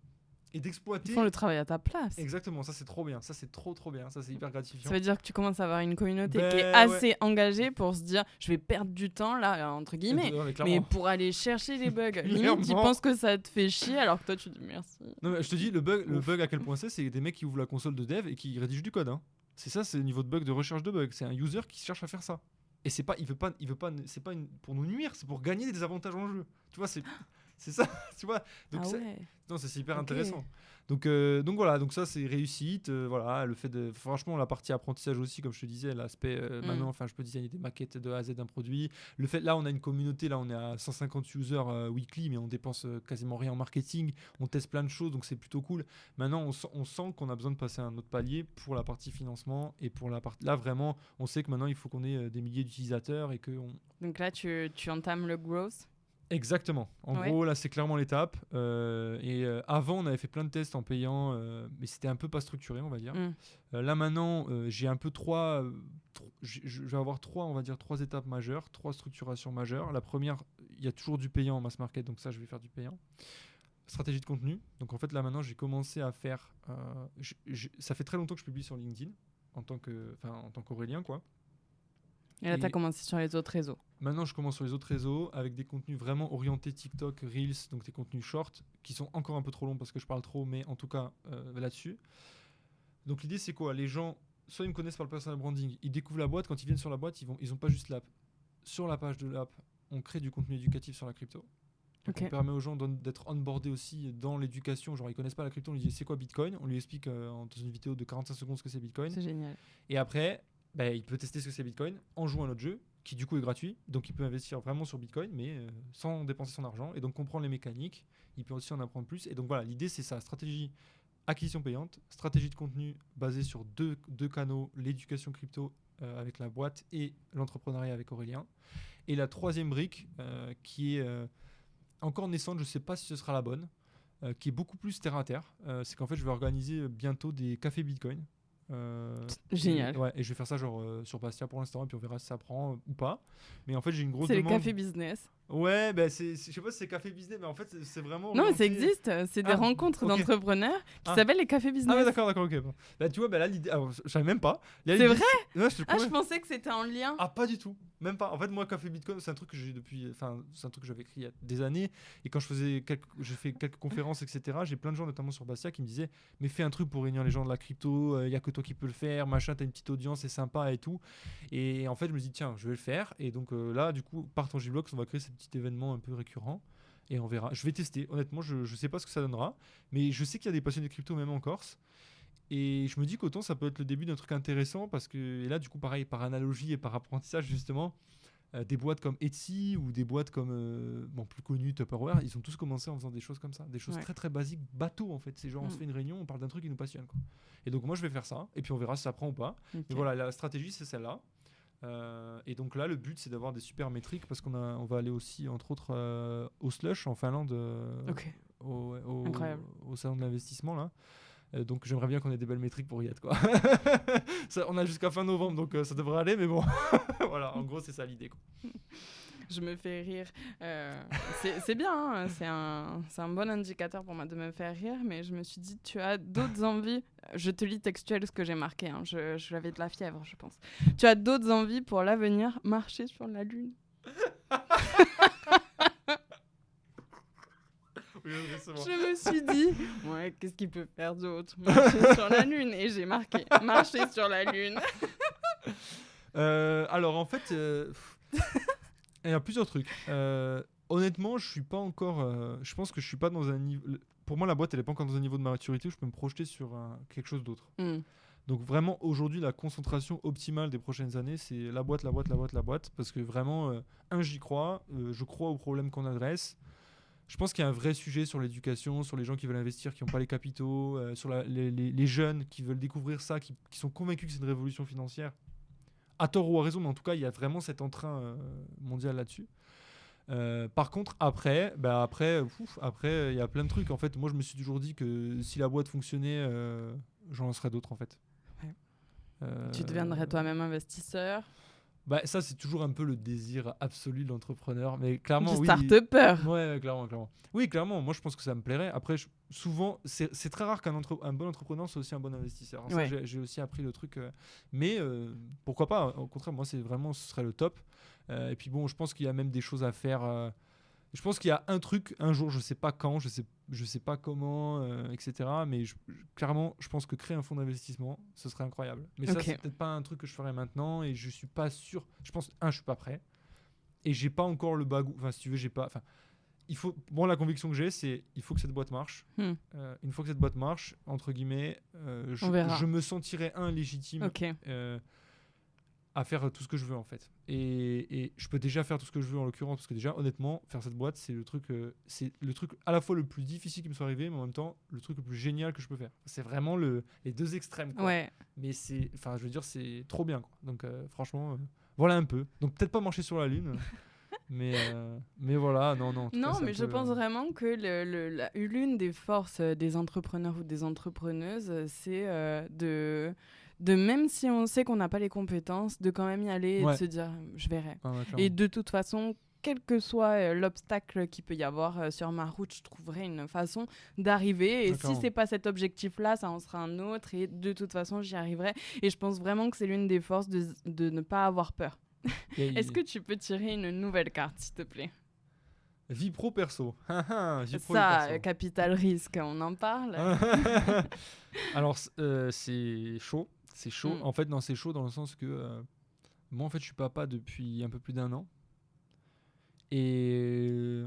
S2: et d'exploiter.
S3: Ils font le travail à ta place.
S2: Exactement, ça c'est trop bien. Ça c'est trop bien. Ça c'est hyper gratifiant.
S3: Ça veut dire que tu commences à avoir une communauté qui est assez engagée pour se dire je vais perdre du temps là, entre guillemets, mais pour aller chercher les bugs. Limite, ils pensent que ça te fait chier alors que toi tu dis merci.
S2: Non, mais je te dis, le bug à quel point c'est des mecs qui ouvrent la console de dev et qui rédigent du code. Hein. C'est le niveau de bug de recherche de bugs. C'est un user qui cherche à faire ça. Et c'est pas, il veut pas, c'est pas pour nous nuire, c'est pour gagner des avantages en jeu. Tu vois, c'est C'est ça, tu vois. Donc non, c'est hyper intéressant. Donc voilà, donc ça c'est réussite. Voilà, le fait de, franchement, la partie apprentissage aussi, comme je te disais, l'aspect maintenant, enfin, je peux designer des maquettes de A à Z d'un produit. Le fait, là, on a une communauté, là, on est à 150 users weekly, mais on dépense quasiment rien en marketing. On teste plein de choses, donc c'est plutôt cool. Maintenant, on sent qu'on a besoin de passer à un autre palier pour la partie financement et pour la partie. Là, vraiment, on sait que maintenant, il faut qu'on ait des milliers d'utilisateurs et que
S3: Donc là, tu entames le growth.
S2: Exactement. En gros, là, c'est clairement l'étape. Avant, on avait fait plein de tests en payant, mais c'était un peu pas structuré, on va dire. Là, maintenant, j'ai un peu je vais avoir on va dire, trois étapes majeures, trois structurations majeures. La première, il y a toujours du payant en mass market, donc ça, je vais faire du payant. Stratégie de contenu. Donc, en fait, là, maintenant, j'ai commencé à faire... ça fait très longtemps que je publie sur LinkedIn, en tant qu'Aurélien, quoi.
S3: Et là, tu as commencé sur les autres réseaux.
S2: Maintenant, je commence sur les autres réseaux avec des contenus vraiment orientés TikTok, Reels, donc des contenus short qui sont encore un peu trop longs parce que je parle trop, mais en tout cas là-dessus. Donc l'idée, c'est quoi ? Les gens, soit ils me connaissent par le personal branding, ils découvrent la boîte, quand ils viennent sur la boîte, ils ont pas juste l'app. Sur la page de l'app, on crée du contenu éducatif sur la crypto. Donc on permet aux gens d'être onboardés aussi dans l'éducation. Genre, ils connaissent pas la crypto, on lui dit c'est quoi Bitcoin ? On lui explique dans une vidéo de 45 secondes ce que c'est Bitcoin.
S3: C'est génial.
S2: Et après, il peut tester ce que c'est Bitcoin en jouant à notre jeu, qui du coup est gratuit. Donc il peut investir vraiment sur Bitcoin, mais sans dépenser son argent. Et donc comprendre les mécaniques. Il peut aussi en apprendre plus. Et donc voilà, l'idée c'est ça, stratégie acquisition payante, stratégie de contenu basée sur deux canaux, l'éducation crypto avec la boîte et l'entrepreneuriat avec Aurélien. Et la troisième brique qui est encore naissante, je ne sais pas si ce sera la bonne, qui est beaucoup plus terre à terre. C'est qu'en fait je vais organiser bientôt des cafés Bitcoin.
S3: Génial.
S2: Et je vais faire ça genre sur Bastia pour l'instant et puis on verra si ça prend ou pas. Mais en fait j'ai une grosse demande.
S3: C'est les cafés business.
S2: Ouais, je sais pas si c'est café business, mais en fait c'est vraiment.
S3: Non, mais ça existe. C'est des rencontres d'entrepreneurs qui s'appellent les cafés business.
S2: Ah ouais, d'accord, ok. Bon. Tu vois, là l'idée, je savais même pas.
S3: C'est vrai ?
S2: Ouais,
S3: je pensais que c'était en lien.
S2: Ah, pas du tout. Même pas. En fait, moi, Café Bitcoin, c'est un truc que j'ai depuis. Enfin, c'est un truc que j'avais écrit il y a des années. Et quand j'ai fait quelques conférences, etc., j'ai plein de gens, notamment sur Bastia, qui me disaient mais fais un truc pour réunir les gens de la crypto. Il y a que toi qui peux le faire. Machin, t'as une petite audience, c'est sympa et tout. Et en fait, je me dis tiens, je vais le faire. Et donc là, du coup, par Tangiblox, on va créer ce petit événement un peu récurrent. Et on verra. Je vais tester. Honnêtement, je sais pas ce que ça donnera. Mais je sais qu'il y a des passionnés de crypto, même en Corse. Et je me dis qu'autant ça peut être le début d'un truc intéressant parce que, et là du coup pareil, par analogie et par apprentissage justement, des boîtes comme Etsy ou des boîtes comme, plus connues, Tupperware, ils ont tous commencé en faisant des choses comme ça, des choses très très basiques, bateau en fait, c'est genre on se fait une réunion, on parle d'un truc qui nous passionne quoi. Et donc moi je vais faire ça, et puis on verra si ça prend ou pas. Mais voilà, la stratégie c'est celle-là. Et donc là le but c'est d'avoir des super métriques parce on va aller aussi entre autres au Slush en Finlande, au salon de l'investissement là. Donc j'aimerais bien qu'on ait des belles métriques pour y être quoi. Ça, on a jusqu'à fin novembre donc ça devrait aller mais bon voilà en gros c'est ça l'idée quoi.
S3: Je me fais rire. C'est bien, hein, c'est un bon indicateur pour moi de me faire rire, mais je me suis dit, tu as d'autres envies. Je te lis textuel ce que j'ai marqué, hein, j'avais de la fièvre, je pense. Tu as d'autres envies pour l'avenir, marcher sur la Lune.
S2: Oui,
S3: je me suis dit, qu'est-ce qu'il peut faire d'autre ? Marcher sur la Lune. Et j'ai marqué, marcher sur la Lune.
S2: Alors en fait, il y a plusieurs trucs. Honnêtement, je suis pas encore. Je pense que je suis pas dans un niveau. Pour moi, la boîte, elle est pas encore dans un niveau de maturité où je peux me projeter sur quelque chose d'autre. Donc vraiment, aujourd'hui, la concentration optimale des prochaines années, c'est la boîte, parce que vraiment, j'y crois. Je crois aux problèmes qu'on adresse. Je pense qu'il y a un vrai sujet sur l'éducation, sur les gens qui veulent investir, qui n'ont pas les capitaux, sur les jeunes qui veulent découvrir ça, qui sont convaincus que c'est une révolution financière. À tort ou à raison, mais en tout cas, il y a vraiment cet entrain mondial là-dessus. Par contre, après, il y a plein de trucs. En fait, moi, je me suis toujours dit que si la boîte fonctionnait, j'en lancerais d'autres, en fait.
S3: Ouais. Tu deviendrais toi-même investisseur.
S2: Ça, c'est toujours un peu le désir absolu de l'entrepreneur. Mais clairement,
S3: oui. Start-upper.
S2: Ouais, clairement. Oui, clairement. Moi, je pense que ça me plairait. Après, souvent, c'est très rare qu'un bon entrepreneur soit aussi un bon investisseur. Ça, j'ai aussi appris le truc. Mais pourquoi pas ? Au contraire, moi, ce serait le top. Et puis bon, je pense qu'il y a même des choses à faire. Je pense qu'il y a un truc, un jour, je sais pas quand, je sais pas comment, etc. Mais clairement, je pense que créer un fonds d'investissement, ce serait incroyable. Mais ça, c'est peut-être pas un truc que je ferais maintenant et je suis pas sûr. Je pense, je suis pas prêt. Et j'ai pas encore le bagou. Enfin, si tu veux, j'ai pas. Enfin, Bon, la conviction que j'ai, c'est il faut que cette boîte marche. Une fois que cette boîte marche, entre guillemets, je me sentirai légitime à faire tout ce que je veux en fait. Et je peux déjà faire tout ce que je veux en l'occurrence, parce que déjà, honnêtement, faire cette boîte, c'est le truc à la fois le plus difficile qui me soit arrivé, mais en même temps, le truc le plus génial que je peux faire. C'est vraiment les deux extrêmes, quoi.
S3: Ouais.
S2: Mais c'est trop bien, quoi. Donc franchement, voilà un peu. Donc peut-être pas marcher sur la lune. mais voilà, non.
S3: Non, mais je pense vraiment que l'une des forces des entrepreneurs ou des entrepreneuses, c'est de même si on sait qu'on n'a pas les compétences, de quand même y aller et de se dire je verrai. Et de toute façon, quel que soit l'obstacle qu'il peut y avoir sur ma route, je trouverai une façon d'arriver. Et si c'est pas cet objectif-là, ça en sera un autre. Et de toute façon, j'y arriverai. Et je pense vraiment que c'est l'une des forces de ne pas avoir peur. Est-ce que tu peux tirer une nouvelle carte, s'il te plaît?
S2: Vie pro perso. Vie pro
S3: ça,
S2: perso.
S3: Capital risque, on en parle.
S2: Alors, c'est chaud. C'est chaud. En fait, non, c'est chaud dans le sens que moi, en fait, je suis papa depuis un peu plus d'1 an. Et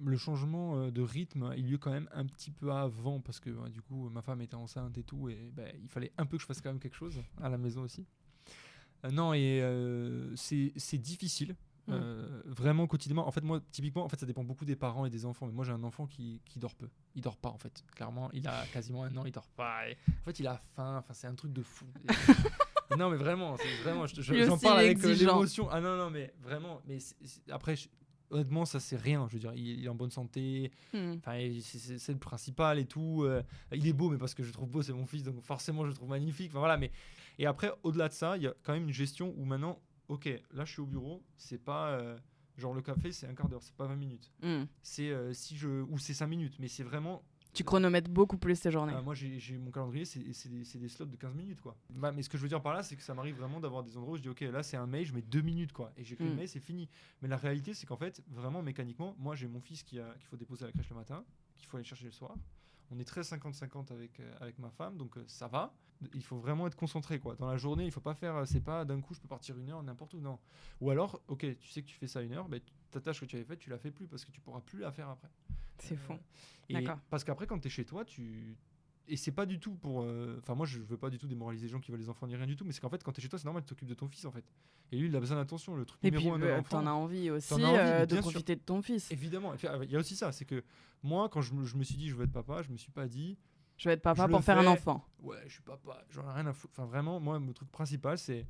S2: le changement de rythme a eu lieu quand même un petit peu avant, parce que du coup, ma femme était enceinte et tout, et il fallait un peu que je fasse quand même quelque chose à la maison aussi. Non, et c'est difficile. Vraiment quotidiennement. En fait, moi, typiquement, en fait, ça dépend beaucoup des parents et des enfants. Mais moi, j'ai un enfant qui dort peu. Il dort pas, en fait. Clairement, il a quasiment 1 an, il dort pas. Et en fait, il a faim. Enfin, c'est un truc de fou. Non, mais vraiment, j'en parle avec l'émotion. Ah non, mais vraiment. Mais après, honnêtement, ça c'est rien. Je veux dire, il est en bonne santé. Enfin, c'est le principal et tout. Il est beau, mais parce que je le trouve beau, c'est mon fils, donc forcément, je le trouve magnifique. Enfin voilà. Et après, au-delà de ça, il y a quand même une gestion où maintenant. Ok, là je suis au bureau, c'est pas genre le café c'est 1/4 d'heure, c'est pas 20 minutes. C'est ou c'est 5 minutes, mais c'est vraiment.
S3: Tu chronomètres beaucoup plus tes journées.
S2: Moi j'ai mon calendrier, c'est des slots de 15 minutes quoi. Mais ce que je veux dire par là, c'est que ça m'arrive vraiment d'avoir des endroits où je dis ok, là c'est un mail, je mets 2 minutes quoi, et j'écris le mail, c'est fini. Mais la réalité c'est qu'en fait, vraiment mécaniquement, moi j'ai mon fils qu'il faut déposer à la crèche le matin, qu'il faut aller chercher le soir. On est très 50-50 avec ma femme, donc ça va. Il faut vraiment être concentré quoi. Dans la journée, il faut pas faire, c'est pas d'un coup je peux partir 1 heure n'importe où, non. Ou alors, ok, tu sais que tu fais ça 1 heure, ta tâche que tu avais faite, tu la fais plus parce que tu pourras plus la faire après.
S3: C'est fou.
S2: D'accord. Parce qu'après, quand tu es chez toi, et c'est pas du tout pour. Enfin, moi je veux pas du tout démoraliser les gens qui veulent les enfants ni rien du tout, mais c'est qu'en fait, quand tu es chez toi, c'est normal, tu t'occupes de ton fils en fait. Et lui, il a besoin d'attention. Le truc numéro 1 de l'enfant.
S3: T'en as envie aussi de profiter de ton fils.
S2: Évidemment. Il y a aussi ça, c'est que moi, quand je me suis dit je veux être papa, je me suis pas dit.
S3: Je vais être papa pour faire un enfant.
S2: Ouais, je suis papa, j'en ai rien à foutre. Enfin, vraiment, moi, mon truc principal, c'est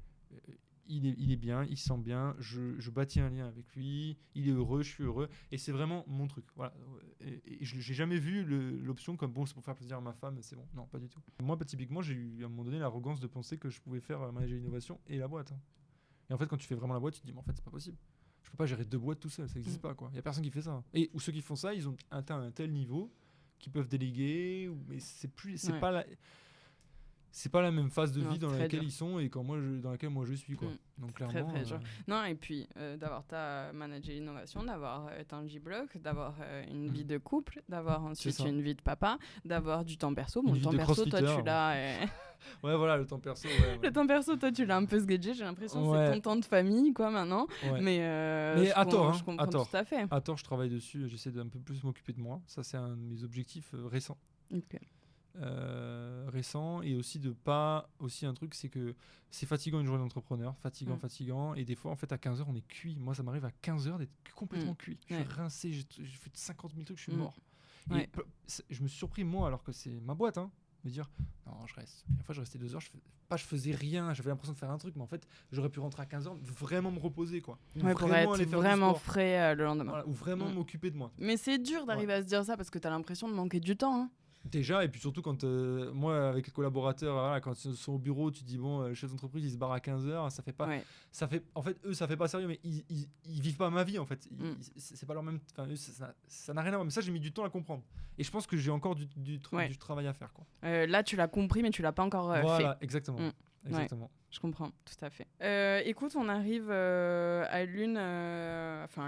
S2: il est bien, il se sent bien, je bâtis un lien avec lui, il est heureux, je suis heureux. Et c'est vraiment mon truc. Voilà. Et j'ai jamais vu l'option comme bon, c'est pour faire plaisir à ma femme, c'est bon. Non, pas du tout. Moi, typiquement, j'ai eu à un moment donné l'arrogance de penser que je pouvais faire manager l'innovation et la boîte. Et en fait, quand tu fais vraiment la boîte, tu te dis, mais en fait, c'est pas possible. Je peux pas gérer 2 boîtes tout seul, ça n'existe pas, quoi. Il y a personne qui fait ça. Ou ceux qui font ça, ils ont atteint un tel niveau qui peuvent déléguer, mais c'est pas la même phase de vie dans laquelle ils sont et dans laquelle moi je suis quoi. Donc clairement
S3: très dur. Non, et puis d'avoir ta manager l'innovation, d'avoir un J-block, d'avoir une vie de couple, d'avoir ensuite une vie de papa, d'avoir du temps perso. Bon, le temps perso, toi tu l'as
S2: ouais, voilà, le temps perso
S3: le temps perso, toi tu l'as un peu sgedgé, j'ai l'impression que c'est ton temps de famille quoi maintenant. Mais je comprends tout à fait.
S2: À tort, je travaille dessus, j'essaie d'un peu plus m'occuper de moi. Ça c'est un de mes objectifs récents.
S3: OK.
S2: Récent, et aussi un truc, c'est que c'est fatigant une journée d'entrepreneur, fatigant, et des fois en fait à 15h on est cuit. Moi ça m'arrive à 15h d'être complètement cuit, je suis rincé, j'ai fait 50 000 trucs, je suis mort. Et je me suis surpris moi, alors que c'est ma boîte, me dire non, je reste. La fois je restais 2 heures, je faisais rien, j'avais l'impression de faire un truc, mais en fait j'aurais pu rentrer à 15h, vraiment me reposer quoi.
S3: Pour être vraiment frais le lendemain.
S2: Voilà, ou vraiment m'occuper de moi.
S3: Mais c'est dur d'arriver à se dire ça parce que t'as l'impression de manquer du temps.
S2: Déjà, et puis surtout quand moi avec les collaborateurs, voilà, quand ils sont au bureau, tu dis bon, le chef d'entreprise il se barre à 15h, ça fait pas en fait eux ça fait pas sérieux, mais ils vivent pas ma vie en fait. C'est pas leur même, enfin ça n'a rien à voir, mais ça j'ai mis du temps à comprendre. Et je pense que j'ai encore du travail à faire quoi.
S3: Là tu l'as compris mais tu l'as pas encore fait.
S2: Voilà, exactement. Exactement.
S3: Ouais, je comprends, tout à fait. Écoute, on arrive à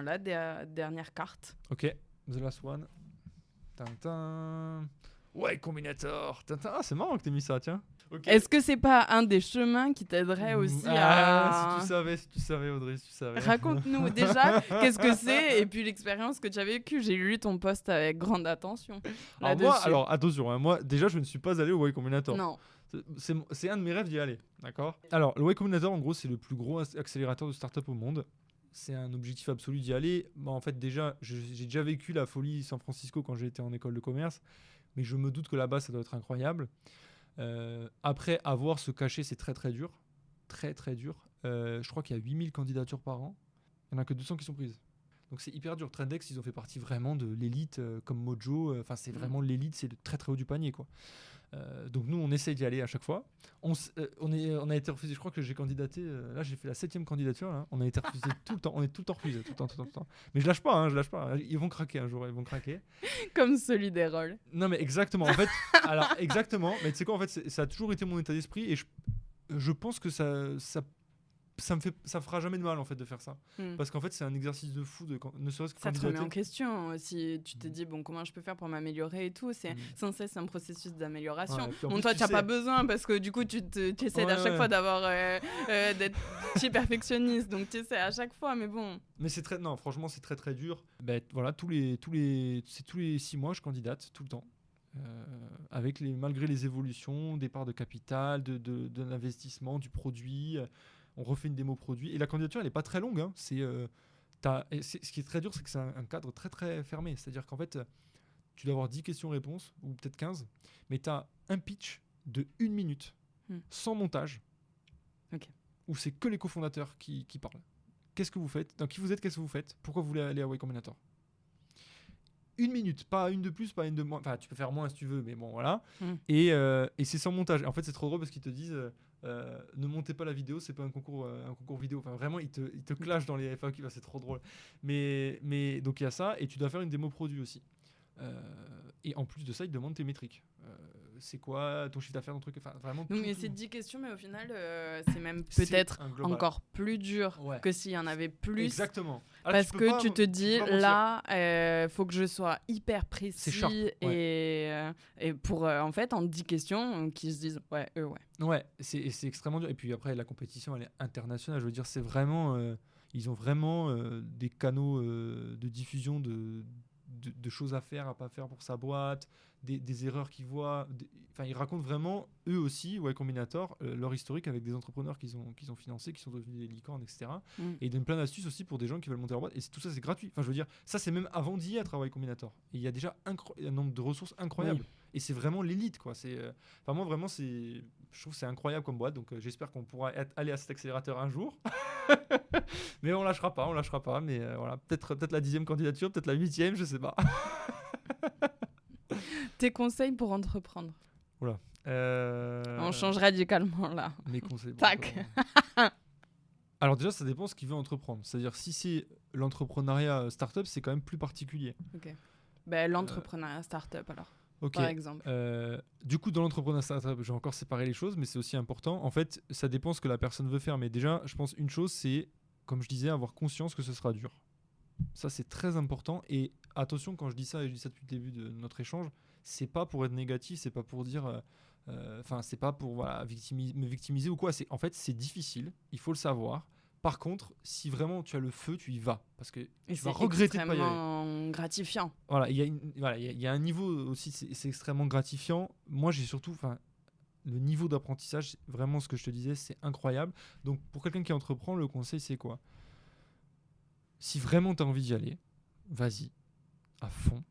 S3: la dernière carte.
S2: OK, the last one. Tintin. Y Combinator. Ah, c'est marrant que t'aies mis ça, tiens. Okay.
S3: Est-ce que c'est pas un des chemins qui t'aiderait aussi à...
S2: Si tu savais, Audrey, si tu savais.
S3: Raconte-nous déjà qu'est-ce que c'est et puis l'expérience que tu as vécue. J'ai lu ton post avec grande attention.
S2: Alors attention, hein, moi déjà je ne suis pas allé au Y Combinator.
S3: Non.
S2: C'est un de mes rêves d'y aller, d'accord. Alors le Y Combinator en gros c'est le plus gros accélérateur de start-up au monde. C'est un objectif absolu d'y aller. Bah, en fait déjà j'ai déjà vécu la folie San Francisco quand j'étais en école de commerce, mais je me doute que là-bas ça doit être incroyable. Après, avoir se cacher, c'est très très dur. Très très dur. Je crois qu'il y a 8000 candidatures par an. Il n'y en a que 200 qui sont prises. Donc c'est hyper dur. Trendex, ils ont fait partie vraiment de l'élite, comme Mojo. Enfin, c'est vraiment l'élite, c'est le très très haut du panier, quoi. Donc nous, on essaye d'y aller à chaque fois. On a été refusé. Je crois que j'ai candidaté. Là, j'ai fait la 7e candidature. Là. On a été refusé tout le temps. On est tout le temps refusé. Tout le temps. Mais je lâche pas. Je lâche pas. Ils vont craquer un jour. Ils vont craquer.
S3: Comme celui des rôles.
S2: Non, mais exactement. En fait, alors exactement. Mais tu sais quoi, en fait, ça a toujours été mon état d'esprit et je pense que ça me fera jamais de mal en fait de faire ça, parce qu'en fait c'est un exercice de fou ne serait-ce que
S3: ça te remet en question si tu te dis bon comment je peux faire pour m'améliorer et tout, c'est sans cesse un processus d'amélioration. Bon toi tu n'as pas besoin parce que du coup tu essaies à chaque fois d'avoir d'être perfectionniste, donc tu essaies à chaque fois, mais bon.
S2: Mais c'est très franchement c'est très très dur. Voilà, tous les 6 mois je candidate tout le temps. Malgré les évolutions, des parts de capital, de l'investissement, du produit. On refait une démo produit. Et la candidature, elle n'est pas très longue. Hein. Ce qui est très dur, c'est que c'est un cadre très très fermé. C'est-à-dire qu'en fait, tu dois avoir 10 questions-réponses, ou peut-être 15, mais tu as un pitch de 1 minute, sans montage, où c'est que les cofondateurs qui parlent. Qu'est-ce que vous faites ? Qui vous êtes ? Qu'est-ce que vous faites ? Pourquoi vous voulez aller à Y Combinator ? 1 minute, pas une de plus, pas une de moins. Enfin, tu peux faire moins si tu veux, mais bon, voilà. Et c'est sans montage. En fait, c'est trop drôle parce qu'ils te disent ne montez pas la vidéo, c'est pas un concours vidéo. Enfin, vraiment, ils te clashent dans les FAQ. C'est trop drôle. Mais donc, il y a ça. Et tu dois faire une démo produit aussi. Et en plus de ça, ils te demandent tes métriques. C'est quoi ton chiffre d'affaires, ton truc, enfin vraiment
S3: donc
S2: tout.
S3: c'est 10 questions, mais au final c'est même peut-être encore plus dur que s'il y en avait plus.
S2: Exactement.
S3: Parce que tu te dis là faut que je sois hyper précis et pour en fait en 10 questions qu'ils se disent ouais
S2: c'est extrêmement dur. Et puis après la compétition elle est internationale, je veux dire c'est vraiment ils ont vraiment des canaux de diffusion de choses à faire, à pas faire pour sa boîte, des erreurs qu'ils voient. Ils racontent vraiment, eux aussi, Y Combinator, leur historique avec des entrepreneurs qu'ils ont financés, qui sont devenus des licornes, etc. Et ils donnent plein d'astuces aussi pour des gens qui veulent monter leur boîte. Et tout ça, c'est gratuit. Enfin, je veux dire, ça, c'est même avant d'y être à Y Combinator. Et il y a déjà un nombre de ressources incroyables. Et c'est vraiment l'élite, quoi. Moi, vraiment, je trouve que c'est incroyable comme boîte. Donc, j'espère qu'on pourra aller à cet accélérateur un jour. Mais on lâchera pas. Mais voilà, peut-être la 10e candidature, peut-être la 8e, je sais pas.
S3: Tes conseils pour entreprendre?
S2: Voilà.
S3: On change radicalement là.
S2: Mes conseils.
S3: Tac.
S2: Alors déjà, ça dépend ce qu'il veut entreprendre. C'est-à-dire, si c'est l'entrepreneuriat startup, c'est quand même plus particulier.
S3: Ok. L'entrepreneuriat startup alors. Par exemple.
S2: Du coup, dans l'entrepreneuriat startup, j'ai encore séparé les choses, mais c'est aussi important. En fait, ça dépend ce que la personne veut faire. Mais déjà, je pense une chose, c'est, comme je disais, avoir conscience que ce sera dur. Ça, c'est très important. Et attention, quand je dis ça, et je dis ça depuis le début de notre échange, c'est pas pour être négatif, c'est pas pour dire... c'est pas pour me victimiser ou quoi. En fait, c'est difficile, il faut le savoir. Par contre, si vraiment tu as le feu, tu y vas. Parce que tu vas regretter de pas y aller.
S3: C'est extrêmement gratifiant.
S2: Voilà, il y a un niveau aussi, c'est extrêmement gratifiant. Moi, j'ai surtout... Le niveau d'apprentissage, vraiment ce que je te disais, c'est incroyable. Donc, pour quelqu'un qui entreprend, le conseil, c'est quoi ? Si vraiment tu as envie d'y aller, vas-y, à fond.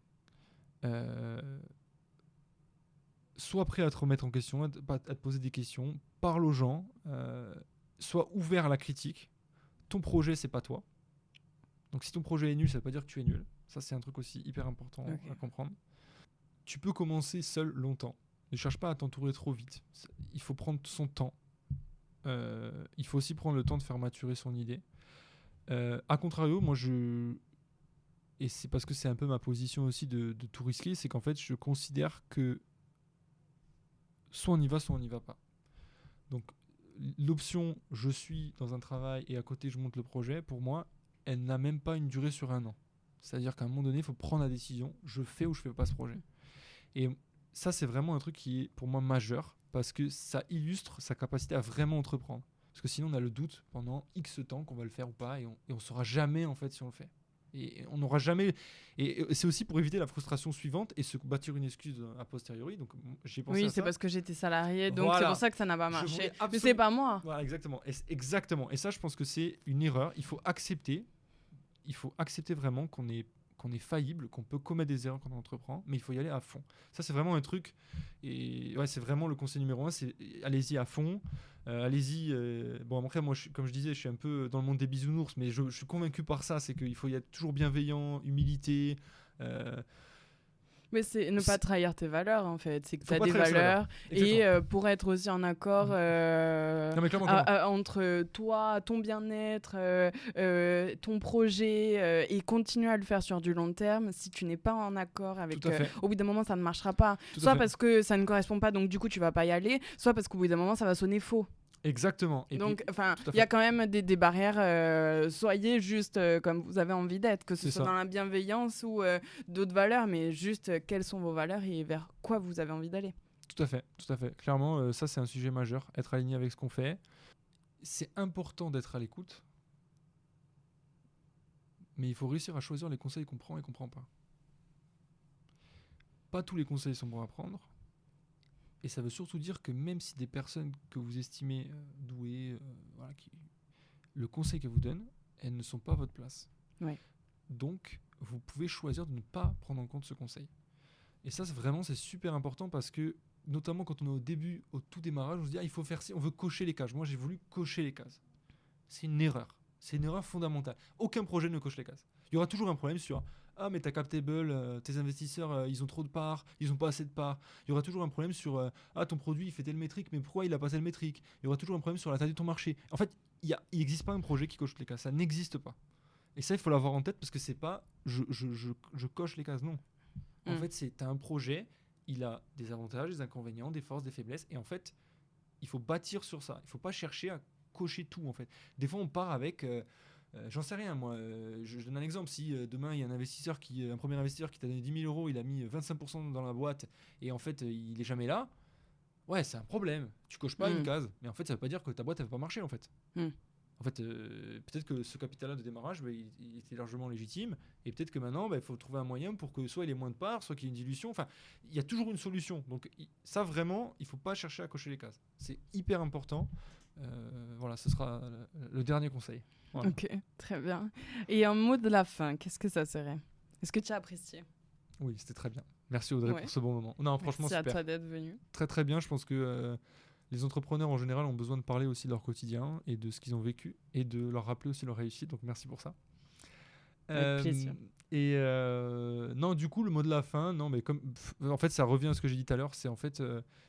S2: Sois prêt à te remettre en question, à te poser des questions, parle aux gens, sois ouvert à la critique. Ton projet, c'est pas toi. Donc si ton projet est nul, ça veut pas dire que tu es nul. Ça, c'est un truc aussi hyper important à comprendre. Tu peux commencer seul longtemps. Ne cherche pas à t'entourer trop vite. Il faut prendre son temps. Il faut aussi prendre le temps de faire maturer son idée. A contrario, moi, et c'est parce que c'est un peu ma position aussi de tout risquer, c'est qu'en fait, je considère que soit on y va, soit on n'y va pas. Donc, l'option je suis dans un travail et à côté je monte le projet, pour moi, elle n'a même pas une durée sur 1 an. C'est-à-dire qu'à un moment donné, il faut prendre la décision, je fais ou je fais pas ce projet. Et ça, c'est vraiment un truc qui est pour moi majeur parce que ça illustre sa capacité à vraiment entreprendre. Parce que sinon, on a le doute pendant X temps qu'on va le faire ou pas et on saura jamais en fait si on le fait. Et on n'aura jamais. Et c'est aussi pour éviter la frustration suivante et se bâtir une excuse a posteriori. Donc, j'ai pensé à
S3: Oui,
S2: ça.
S3: c'est parce que j'étais salarié, donc
S2: Voilà.
S3: c'est pour ça que ça n'a pas
S2: Je
S3: marché.
S2: voulais
S3: Mais
S2: absolument-
S3: c'est pas moi.
S2: Voilà, exactement. Exactement. Et ça, je pense que c'est une erreur. Il faut accepter vraiment qu'on est faillible, qu'on peut commettre des erreurs quand on entreprend, mais il faut y aller à fond. Ça, c'est vraiment un truc. Et ouais, c'est vraiment le conseil numéro 1, c'est allez-y à fond. Allez-y. Bon, après, moi, comme je disais, je suis un peu dans le monde des bisounours, mais je suis convaincu par ça. C'est qu'il faut y être toujours bienveillant, humilité.
S3: Mais c'est ne pas trahir tes valeurs, en fait. C'est que tu
S2: Faut
S3: as
S2: pas
S3: des
S2: trahir ses
S3: valeurs.
S2: valeurs.
S3: Et pour être aussi en accord
S2: Non, mais clairement.
S3: entre toi, ton bien-être, ton projet, et continuer à le faire sur du long terme, si tu n'es pas en accord avec...
S2: Tout à fait.
S3: au bout d'un moment, ça ne marchera pas.
S2: Tout à
S3: Soit
S2: fait.
S3: parce que ça ne correspond pas, donc du coup, tu vas pas y aller. Soit parce qu'au bout d'un moment, ça va sonner faux.
S2: Exactement. Et
S3: Donc,
S2: puis,
S3: enfin,
S2: tout à
S3: il y a
S2: fait.
S3: quand même des barrières. Soyez juste comme vous avez envie d'être, que ce
S2: C'est
S3: soit
S2: ça.
S3: dans la bienveillance ou d'autres valeurs, mais juste quelles sont vos valeurs et vers quoi vous avez envie d'aller.
S2: Tout à fait, tout à fait. Clairement, ça c'est un sujet majeur, être aligné avec ce qu'on fait. C'est important d'être à l'écoute, mais il faut réussir à choisir les conseils qu'on prend et qu'on prend pas. Pas tous les conseils sont bons à prendre, et ça veut surtout dire que même si des personnes que vous estimez douées, voilà, le conseil qu'elles vous donnent, elles ne sont pas à votre place.
S3: Ouais.
S2: Donc, vous pouvez choisir de ne pas prendre en compte ce conseil. Et ça, c'est super important parce que, notamment quand on est au début, au tout démarrage, on se dit, il faut faire ci, on veut cocher les cases. Moi, j'ai voulu cocher les cases. C'est une erreur. C'est une erreur fondamentale. Aucun projet ne coche les cases. Il y aura toujours un problème sur, mais ta captable, tes investisseurs, ils ont trop de parts, ils n'ont pas assez de parts. Il y aura toujours un problème sur, ton produit, il fait tel métrique, mais pourquoi il a pas tel métrique? Il y aura toujours un problème sur la taille de ton marché. En fait, il n'existe pas un projet qui coche les cases. Ça n'existe pas. Et ça, il faut l'avoir en tête parce que c'est pas je coche les cases, non. En fait, t'as un projet, il a des avantages, des inconvénients, des forces, des faiblesses. Et en fait, il faut bâtir sur ça. Il faut pas chercher à cocher tout, en fait. Des fois, on part avec... j'en sais rien, moi. Je donne un exemple. Si demain, il y a un premier investisseur qui t'a donné 10 000 euros, il a mis 25% dans la boîte et en fait, il est jamais là, ouais, c'est un problème. Tu coches pas une case. Mais en fait, ça veut pas dire que ta boîte, elle va pas marcher, en fait. En fait, peut-être que ce capital-là de démarrage, il était largement légitime. Et peut-être que maintenant, il faut trouver un moyen pour que soit il ait moins de parts, soit qu'il y ait une dilution. Enfin, il y a toujours une solution. Donc ça, vraiment, il ne faut pas chercher à cocher les cases. C'est hyper important. Voilà, ce sera le dernier conseil. Voilà.
S3: Ok, très bien. Et un mot de la fin, qu'est-ce que ça serait? Est-ce que tu as apprécié?
S2: Oui, c'était très bien. Merci Audrey pour ce bon moment. Non, franchement,
S3: merci
S2: super.
S3: à toi d'être venu.
S2: Très très bien. Je pense que les entrepreneurs en général ont besoin de parler aussi de leur quotidien et de ce qu'ils ont vécu et de leur rappeler aussi leur réussite. Donc merci pour ça.
S3: Avec plaisir.
S2: Et non, du coup, le mot de la fin, non, mais en fait, ça revient à ce que j'ai dit tout à l'heure. C'est en fait,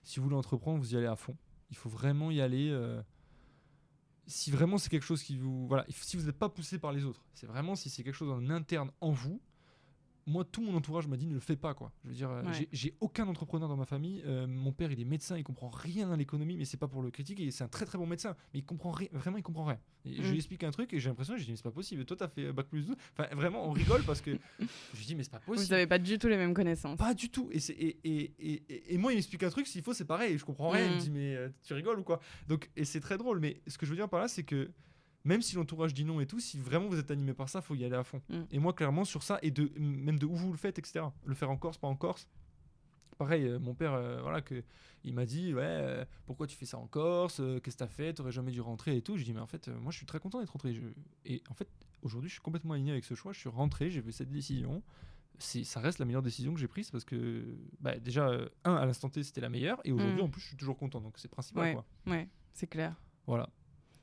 S2: si vous voulez entreprendre, vous y allez à fond. Il faut vraiment y aller. Si vraiment c'est quelque chose qui vous, voilà, si vous n'êtes pas poussé par les autres, c'est vraiment si c'est quelque chose en interne en vous. Moi, tout mon entourage m'a dit ne le fais pas, quoi. Je veux dire, j'ai aucun entrepreneur dans ma famille. Mon père, il est médecin, il comprend rien à l'économie, mais c'est pas pour le critiquer. C'est un très très bon médecin, mais il comprend vraiment, il comprend rien. Et je lui explique un truc et j'ai l'impression, je dis mais c'est pas possible. Toi, t'as fait bac plus 12. Enfin, vraiment, on rigole parce que je dis mais c'est pas possible.
S3: Vous n'avez pas du tout les mêmes connaissances.
S2: Pas du tout. Et moi, il m'explique un truc. S'il faut, c'est pareil. Je comprends rien. Il me dit mais tu rigoles ou quoi? Donc, et c'est très drôle. Mais ce que je veux dire par là, c'est que même si l'entourage dit non et tout, si vraiment vous êtes animé par ça, il faut y aller à fond. Et moi, clairement, sur ça, et même de où vous le faites, etc. Le faire en Corse, pas en Corse. Pareil, mon père, il m'a dit pourquoi tu fais ça en Corse? Qu'est-ce que t'as fait? T'aurais jamais dû rentrer et tout. Je dis mais en fait, moi, je suis très content d'être rentré. Et en fait, aujourd'hui, je suis complètement aligné avec ce choix. Je suis rentré, j'ai fait cette décision. Ça reste la meilleure décision que j'ai prise parce que déjà, à l'instant T, c'était la meilleure. Et aujourd'hui, en plus, je suis toujours content. Donc, c'est principal.
S3: Ouais, c'est clair.
S2: Voilà.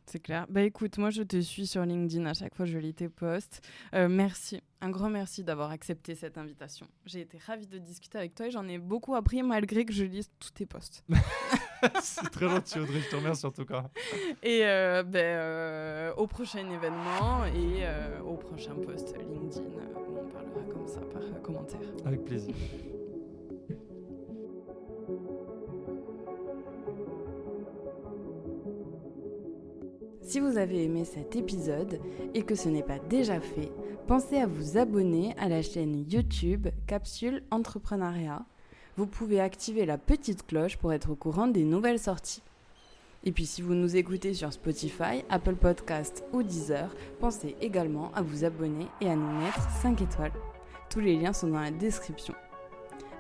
S3: C'est clair. Bah écoute, moi je te suis sur LinkedIn, à chaque fois je lis tes posts. Merci, un grand merci d'avoir accepté cette invitation. J'ai été ravie de discuter avec toi et j'en ai beaucoup appris malgré que je lise tous tes posts.
S2: C'est très gentil Audrey, je te remercie en tout cas.
S3: Et au prochain événement et au prochain post LinkedIn où on parlera comme ça par commentaire.
S2: Avec plaisir.
S3: Si vous avez aimé cet épisode et que ce n'est pas déjà fait, pensez à vous abonner à la chaîne YouTube Capsule Entrepreneuriat Vous pouvez activer la petite cloche pour être au courant des nouvelles sorties. Et puis si vous nous écoutez sur Spotify, Apple Podcasts ou Deezer, pensez également à vous abonner et à nous mettre 5 étoiles. Tous les liens sont dans la description.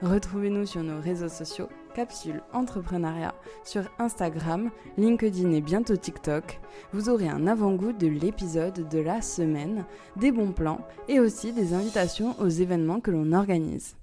S3: Retrouvez-nous sur nos réseaux sociaux, Capsule Entrepreneuriat, sur Instagram, LinkedIn et bientôt TikTok. Vous aurez un avant-goût de l'épisode de la semaine, des bons plans et aussi des invitations aux événements que l'on organise.